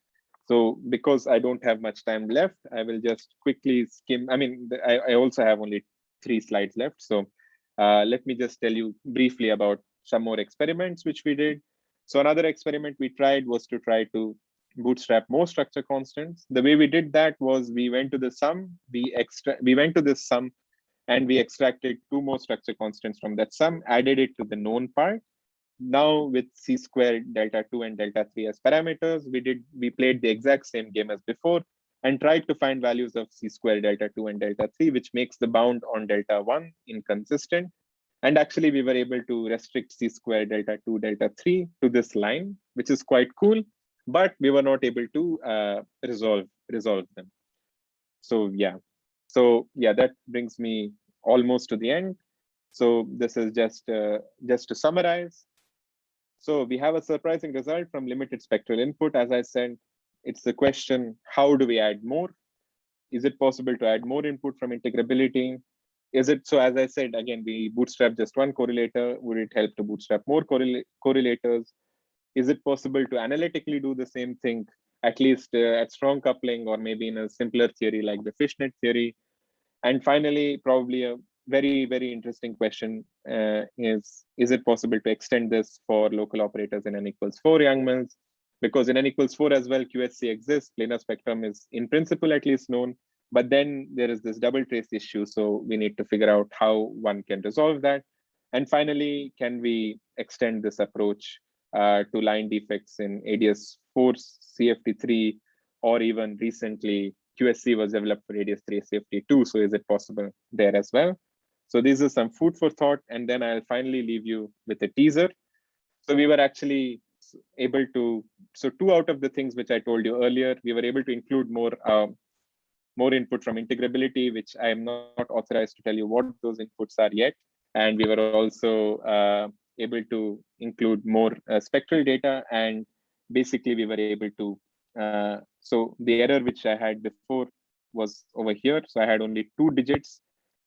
So because I don't have much time left, I will just quickly skim. I mean, I also have only 3 slides left. So Let me just tell you briefly about some more experiments which we did. So another experiment we tried was to try to bootstrap more structure constants. The way we did that was we went to the sum, we went to this sum, and we extracted 2 more structure constants from that sum, added it to the known part. Now with c squared, delta 2 and delta 3 as parameters, we played the exact same game as before and tried to find values of c squared, delta 2 and delta 3, which makes the bound on delta 1 inconsistent. And actually we were able to restrict c squared, delta 2, delta 3 to this line, which is quite cool, but we were not able to resolve them. So yeah, that brings me almost to the end. So this is just to summarize. So we have a surprising result from limited spectral input. As I said, it's the question, how do we add more? Is it possible to add more input from integrability? Is it, so as I said, again, we bootstrap just one correlator. Would it help to bootstrap more correlators? Is it possible to analytically do the same thing, at least at strong coupling, or maybe in a simpler theory like the fishnet theory? And finally, probably a very, very interesting question is it possible to extend this for local operators in n equals 4 Young-Mills? Because in n equals 4 as well, QSC exists, planar spectrum is in principle at least known, but then there is this double trace issue. So we need to figure out how one can resolve that. And finally, can we extend this approach to line defects in ADS4, CFT3, or even recently QSC was developed for ADS3, CFT2. So is it possible there as well? So these are some food for thought. And then I'll finally leave you with a teaser. So we were actually able to, so 2 out of the things which I told you earlier, we were able to include more input from integrability, which I am not authorized to tell you what those inputs are yet. And we were also able to include more spectral data. And basically we were able to, so the error which I had before was over here. So I had only 2 digits,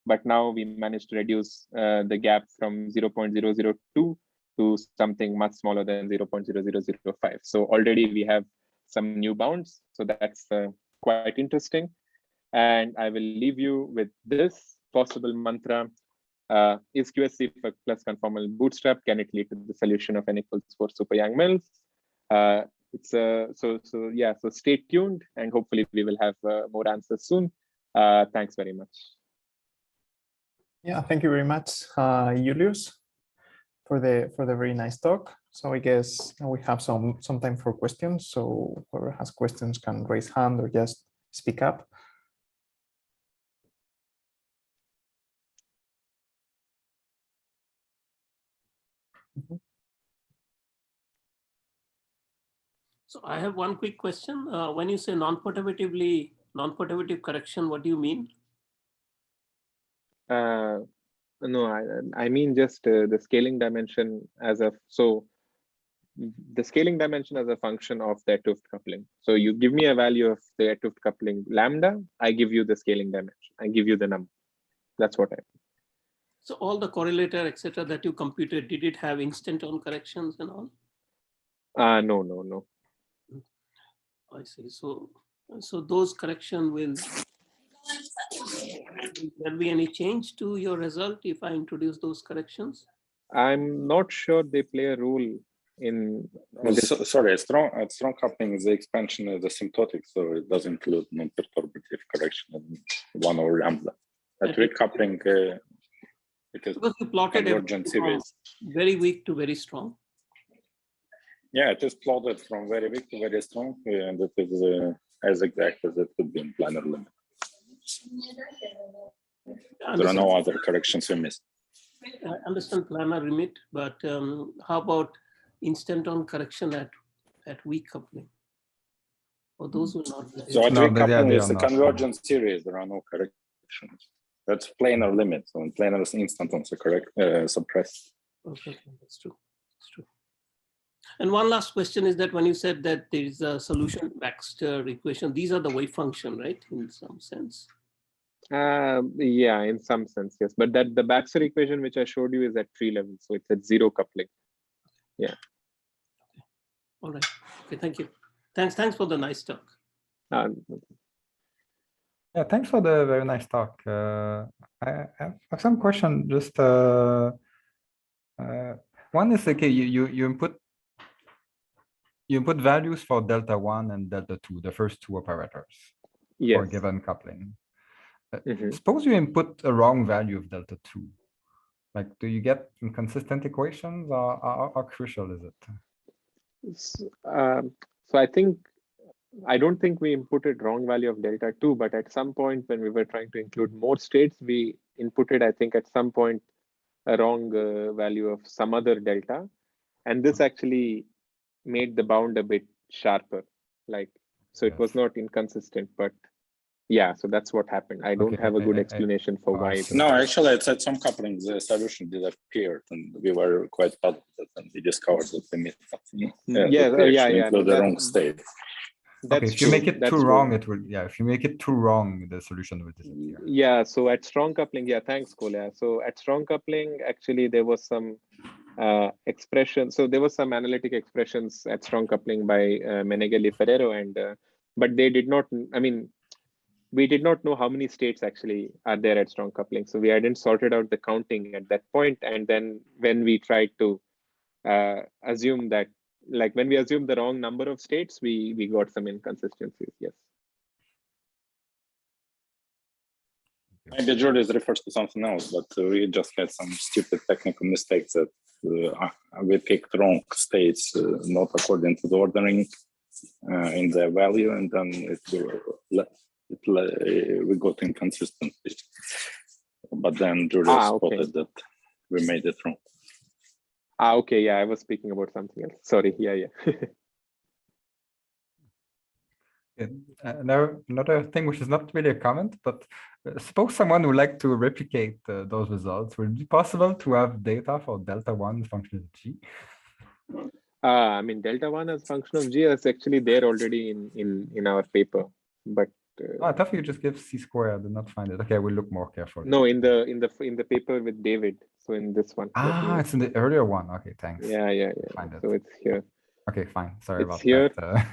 but now we managed to reduce the gap from 0.002 to something much smaller than 0.0005. So already we have some new bounds. So that's quite interesting. And I will leave you with this possible mantra. Is QSC plus conformal bootstrap? Can it lead to the solution of n equals 4 super Young-Mills? So stay tuned, and hopefully we will have more answers soon. Thanks very much. Yeah, thank you very much, Julius, for the very nice talk. So I guess we have some time for questions. So whoever has questions can raise hand or just speak up. So I have one quick question. When you say non-perturbative correction, what do you mean? No, I mean just the scaling dimension as a, so the scaling dimension as a function of the Hooft coupling. So you give me a value of the Hooft coupling lambda, I give you the scaling dimension, I give you the number. That's what I mean. So all the correlator, etc., that you computed, did it have instant-on corrections and all? No. I see. So those correction will there be any change to your result if I introduce those corrections? I'm not sure they play a role in. Sorry, a strong coupling is the expansion of the asymptotic, so it does include non-perturbative correction in 1 over lambda. At weak coupling, because you plotted convergent series. Very weak to very strong. Yeah, it is plotted from very weak to very strong, and it is as exact as it could be in planar limit. There are no other corrections we missed. I understand planar limit, but how about instant-on correction at weak coupling? Or those will not be there. So at weak coupling is a convergent series. There are no corrections. That's planar limit. So in planar is instant-on suppressed. Okay, that's true. That's true. And one last question is that when you said that there is a solution Baxter equation, these are the wave function, right? In some sense. Yeah, in some sense, yes. But that the Baxter equation which I showed you is at tree level, so it's at 0 coupling. Yeah. Okay. All right. Okay. Thank you. Thanks for the nice talk. Yeah, thanks for the very nice talk. I have some question. Just one is, okay, you input values for delta 1 and delta 2, the first two operators for a Yes. given coupling. Mhm. Suppose you input a wrong value of delta 2. Like, do you get inconsistent equations, or how crucial is it? So I don't think we inputted wrong value of delta 2, but at some point when we were trying to include more states, we inputted, I think at some point, a wrong value of some other delta. And this actually made the bound a bit sharper. Like, so it was not inconsistent, but yeah, so that's what happened. I don't have a good explanation for why. No, actually, it's at some couplings, the solution disappeared, and we were quite proud of it, and we discovered that we missed something. Include the wrong state. Okay, if you make it too wrong, it will, if you make it too wrong, the solution will disappear. Yeah, so at strong coupling, thanks, Kolya. So at strong coupling, actually, there was some expression. So there was some analytic expressions at strong coupling by Meneghelli Ferrero, and but they did not, I mean, we did not know how many states actually are there at strong coupling. So we hadn't sorted out the counting at that point. And then when we tried to assume that, like when we assumed the wrong number of states, we got some inconsistencies, yes. Maybe Julius refers to something else, but we just had some stupid technical mistakes that we picked wrong states, not according to the ordering in the value, and then we got inconsistency. But then Julius spotted that we made it wrong. Okay, yeah, I was speaking about something else. Sorry, yeah. Another thing which is not really a comment, but suppose someone would like to replicate those results. Would it be possible to have data for delta 1 function of G? I mean, delta 1 as function of G is actually there already in our paper, but I thought you just give C square. I did not find it. Okay, we'll look more carefully. No, in the paper with David. So in this one. It's in the earlier one. Okay, thanks. Yeah. So it's here. Okay, fine. Sorry it's about here. that.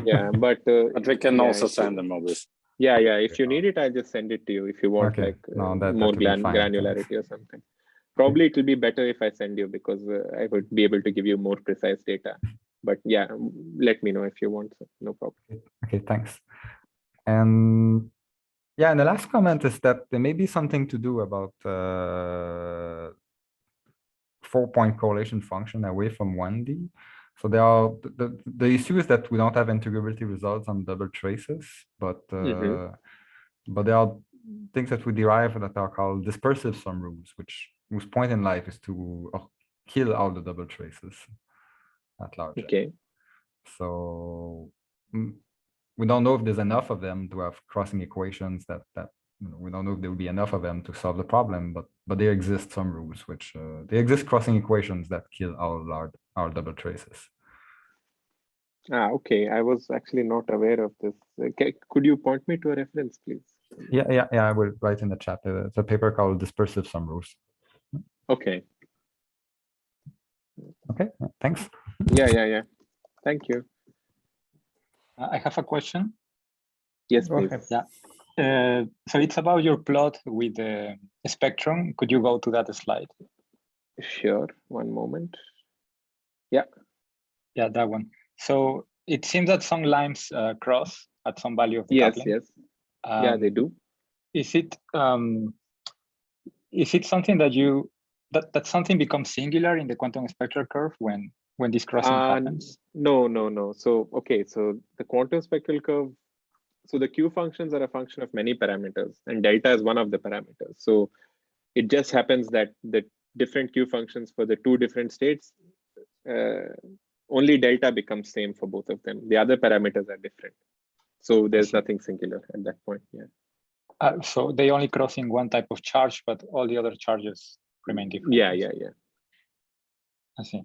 Yeah, but we can also send them all this. Yeah. If you need it, I'll just send it to you if you want more granularity or something. Probably it will be better if I send you, because I would be able to give you more precise data. But yeah, let me know if you want. So no problem. Okay, thanks. And yeah, and the last comment is that there may be something to do about 4-point correlation function away from 1D. So there are the issue is that we don't have integrability results on double traces, but there are things that we derive that are called dispersive sum rules, whose point in life is to kill all the double traces at large. Okay. So we don't know if there's enough of them to have crossing equations that we don't know if there will be enough of them to solve the problem, but there exist some rules which there exist crossing equations that kill our double traces. Okay. I was actually not aware of this. Could you point me to a reference, please? Yeah. I will write in the chat. It's a paper called Dispersive Sum Rules. Okay. Okay. Thanks. Yeah. Thank you. I have a question. Yes, please. Yeah. So it's about your plot with the spectrum. Could you go to that slide? Sure. One moment. Yeah. Yeah, that one. So it seems that some lines cross at some value of the coupling. Yes. Yeah, they do. Is it something that something becomes singular in the quantum spectral curve when this crossing happens? No. So the quantum spectral curve. So the Q functions are a function of many parameters, and delta is one of the parameters. So it just happens that the different Q functions for the two different states, only delta becomes same for both of them. The other parameters are different. So there's nothing singular at that point. Yeah. So they only cross in one type of charge, but all the other charges remain different. Yeah. I see.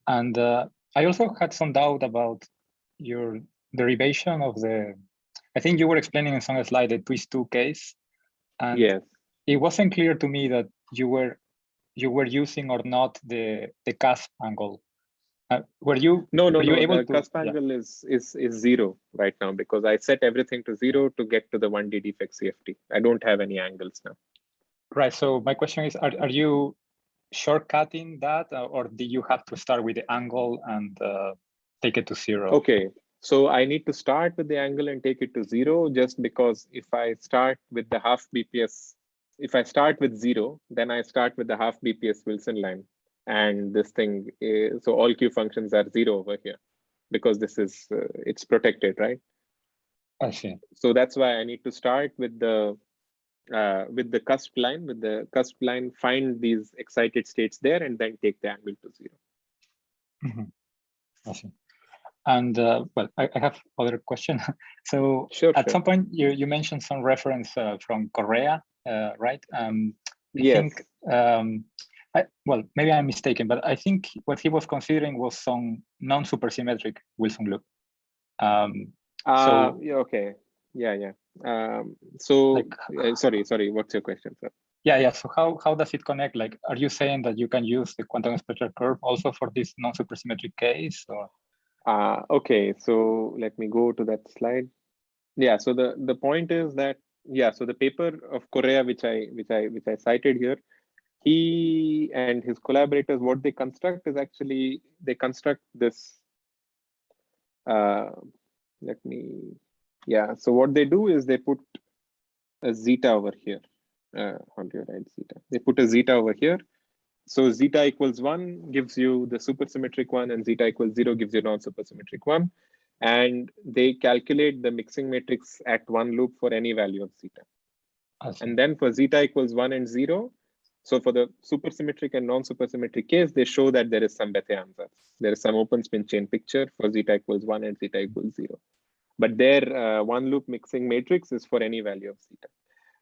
And I also had some doubt about your derivation of the. I think you were explaining in some slide the twist 2 case, and yes, it wasn't clear to me that you were using or not the cusp angle. Were you No, able the to? cusp angle is 0 right now because I set everything to 0 to get to the 1D defect CFT. I don't have any angles now. Right. So my question is, are you shortcutting that, or do you have to start with the angle and take it to 0? Okay, so I need to start with the angle and take it to 0 just because if I start with the half BPS, if I start with 0, then I start with the half BPS Wilson line. And this thing is, so all Q functions are 0 over here because this is, it's protected, right? I see. So that's why I need to start with the cusp line, find these excited states there and then take the angle to 0. I see. And well, I have other question. So Sure. Some point you mentioned some reference from Korea, right? I Yes. think, well, maybe I'm mistaken, but I think what he was considering was some non-supersymmetric Wilson loop. So yeah, okay, yeah. So like, sorry, what's your question, sir? Yeah. So how does it connect? Like, are you saying that you can use the quantum spectral curve also for this non-supersymmetric case? Or? Okay, so let me go to that slide. Yeah, so the point is that, yeah, so the paper of Korea which I cited here, he and his collaborators, what they construct is actually they construct this so what they do is they put a zeta over here. How do you write zeta? They put a zeta over here. So zeta equals 1 gives you the supersymmetric one, and zeta equals 0 gives you non-supersymmetric one. And they calculate the mixing matrix at one loop for any value of zeta. And then for zeta equals 1 and 0, so for the supersymmetric and non-supersymmetric case, they show that there is some Bethe ansatz. There is some open spin chain picture for zeta equals 1 and zeta equals 0. But their one loop mixing matrix is for any value of zeta.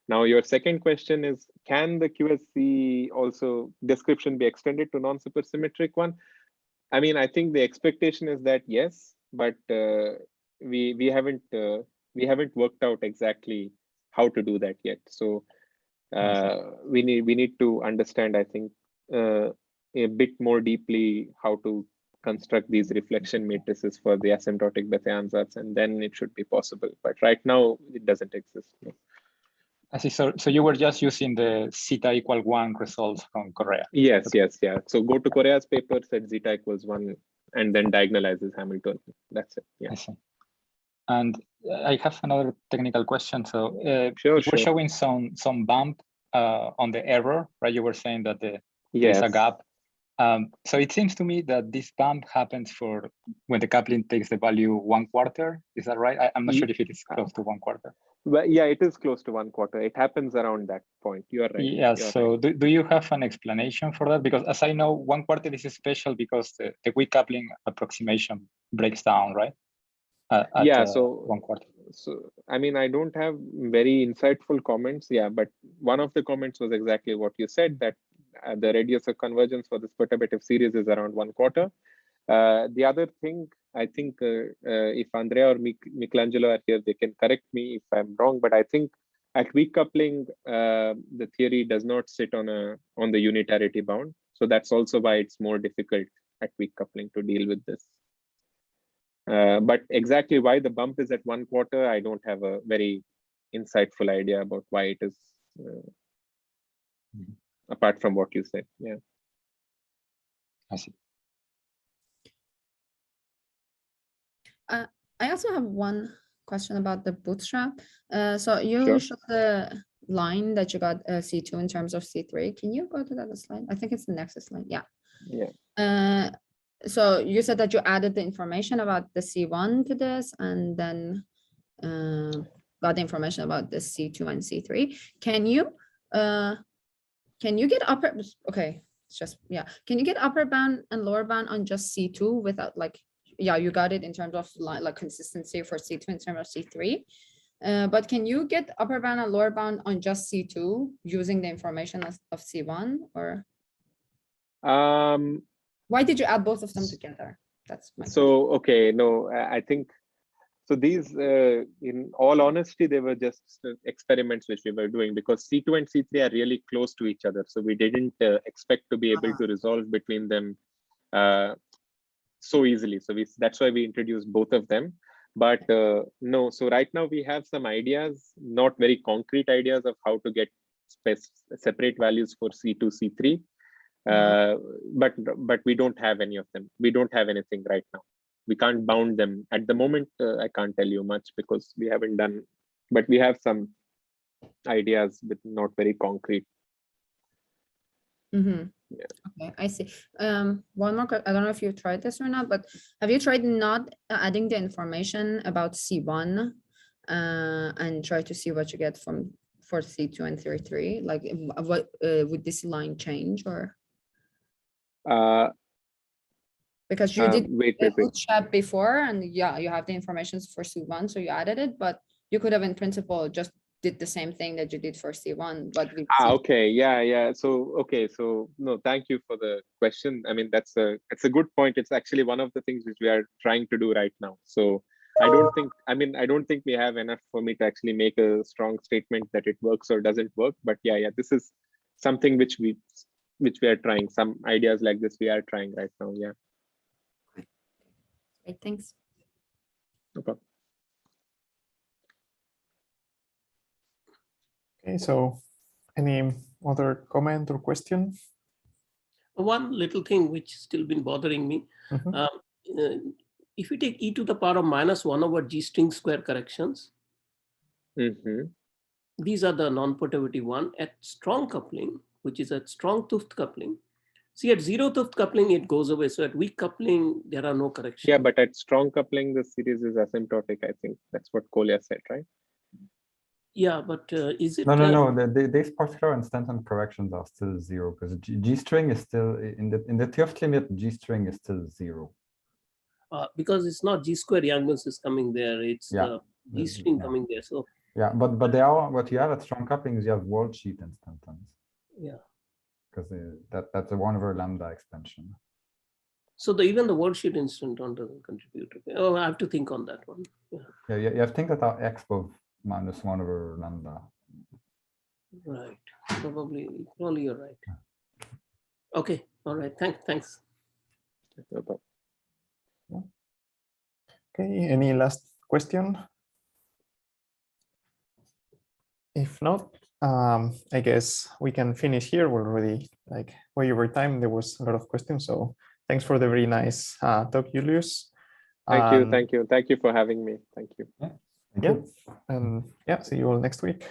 Now, your second question is, can the QSC also description be extended to non-supersymmetric one? I mean, I think the expectation is that yes, but we haven't worked out exactly how to do that yet. So we need to understand, I think, a bit more deeply how to construct these reflection matrices for the asymptotic Bethe ansatz, and then it should be possible. But right now, it doesn't exist. No. I see. So you were just using the zeta equal 1 results from Korea. Yes. So go to Korea's paper, set zeta equals 1, and then diagonalizes Hamilton. That's it. Yeah. I see. And I have another technical question. So sure. We're showing some bump on the error, right? You were saying that there's a gap. So it seems to me that this bump happens for when the coupling takes the value 1/4. Is that right? I'm not sure if it is close to 1/4. Well, yeah, it is close to 1/4. It happens around that point. You are right. Yeah. So right. Do you have an explanation for that? Because as I know, 1/4 is special because the weak coupling approximation breaks down, right? So 1/4. So I mean, I don't have very insightful comments. Yeah, but one of the comments was exactly what you said, that the radius of convergence for this perturbative series is around 1/4. The other thing, I think, if Andrea or Michelangelo are here, they can correct me if I'm wrong. But I think at weak coupling, the theory does not sit on the unitarity bound. So that's also why it's more difficult at weak coupling to deal with this. But exactly why the bump is at 1/4, I don't have a very insightful idea about why it is, apart from what you said. Yeah. I see. I also have one question about the bootstrap. So you showed the line that you got C2 in terms of C3. Can you go to that slide? I think it's the next slide. Yeah. Yeah. So you said that you added the information about the C1 to this, and then got the information about the C2 and C3. Can you get upper? Okay, it's just Can you get upper bound and lower bound on just C2 without you got it in terms of like consistency for C2 in terms of C3. But can you get upper bound and lower bound on just C2 using the information of C1, or? Why did you add both of them together? That's my question. Okay, no, I think, so these, in all honesty, they were just experiments which we were doing, because C2 and C3 are really close to each other. So we didn't expect to be able to resolve between them so easily. So that's why we introduced both of them. But no, so right now we have some ideas, not very concrete ideas of how to get separate values for C2, C3. But we don't have any of them. We don't have anything right now. We can't bound them at the moment. I can't tell you much because we haven't done, but we have some ideas, but not very concrete. Yeah. Okay, I see. One more, I don't know if you've tried this or not, but have you tried not adding the information about C1 and try to see what you get for C2 and C3? Like, what would this line change or? Because you did bootstrap before, and yeah, you have the information for C1, so you added it, but you could have in principle just did the same thing that you did for C1, but with okay, yeah. So okay, so no, thank you for the question. I mean, it's a good point. It's actually one of the things which we are trying to do right now. So I don't think we have enough for me to actually make a strong statement that it works or doesn't work. But yeah, this is something which we are trying. Some ideas like this we are trying right now. Yeah. Great, thanks. No problem. Okay, so any other comment or question? One little thing which still been bothering me. If you take e to the power of -1 over G string square corrections, these are the non-perturbative one at strong coupling, which is at strong Hooft coupling. See, at zero Hooft coupling, it goes away. So at weak coupling, there are no corrections. Yeah, but at strong coupling, the series is asymptotic. I think that's what Kolya said, right? Yeah, but is it? No. These particular instanton corrections are still zero because G string is still in the Hooft limit. G string is still zero. Because it's not G square Youngmans is coming there. It's G string coming there. So yeah, but they are what you have at strong coupling is you have world sheet instantons. Yeah. Because that's a 1 over lambda expansion. So even the worldsheet instanton doesn't contribute. Okay. Oh, I have to think on that one. Yeah, you have things that are expo -1 over lambda. Right. Probably you're right. Okay. All right. Thanks. Okay. Any last question? If not, I guess we can finish here. We're already like way over time. There was a lot of questions, so thanks for the very nice talk, Julius. Thank you for having me. Thank you. Thank you. And yeah, see you all next week.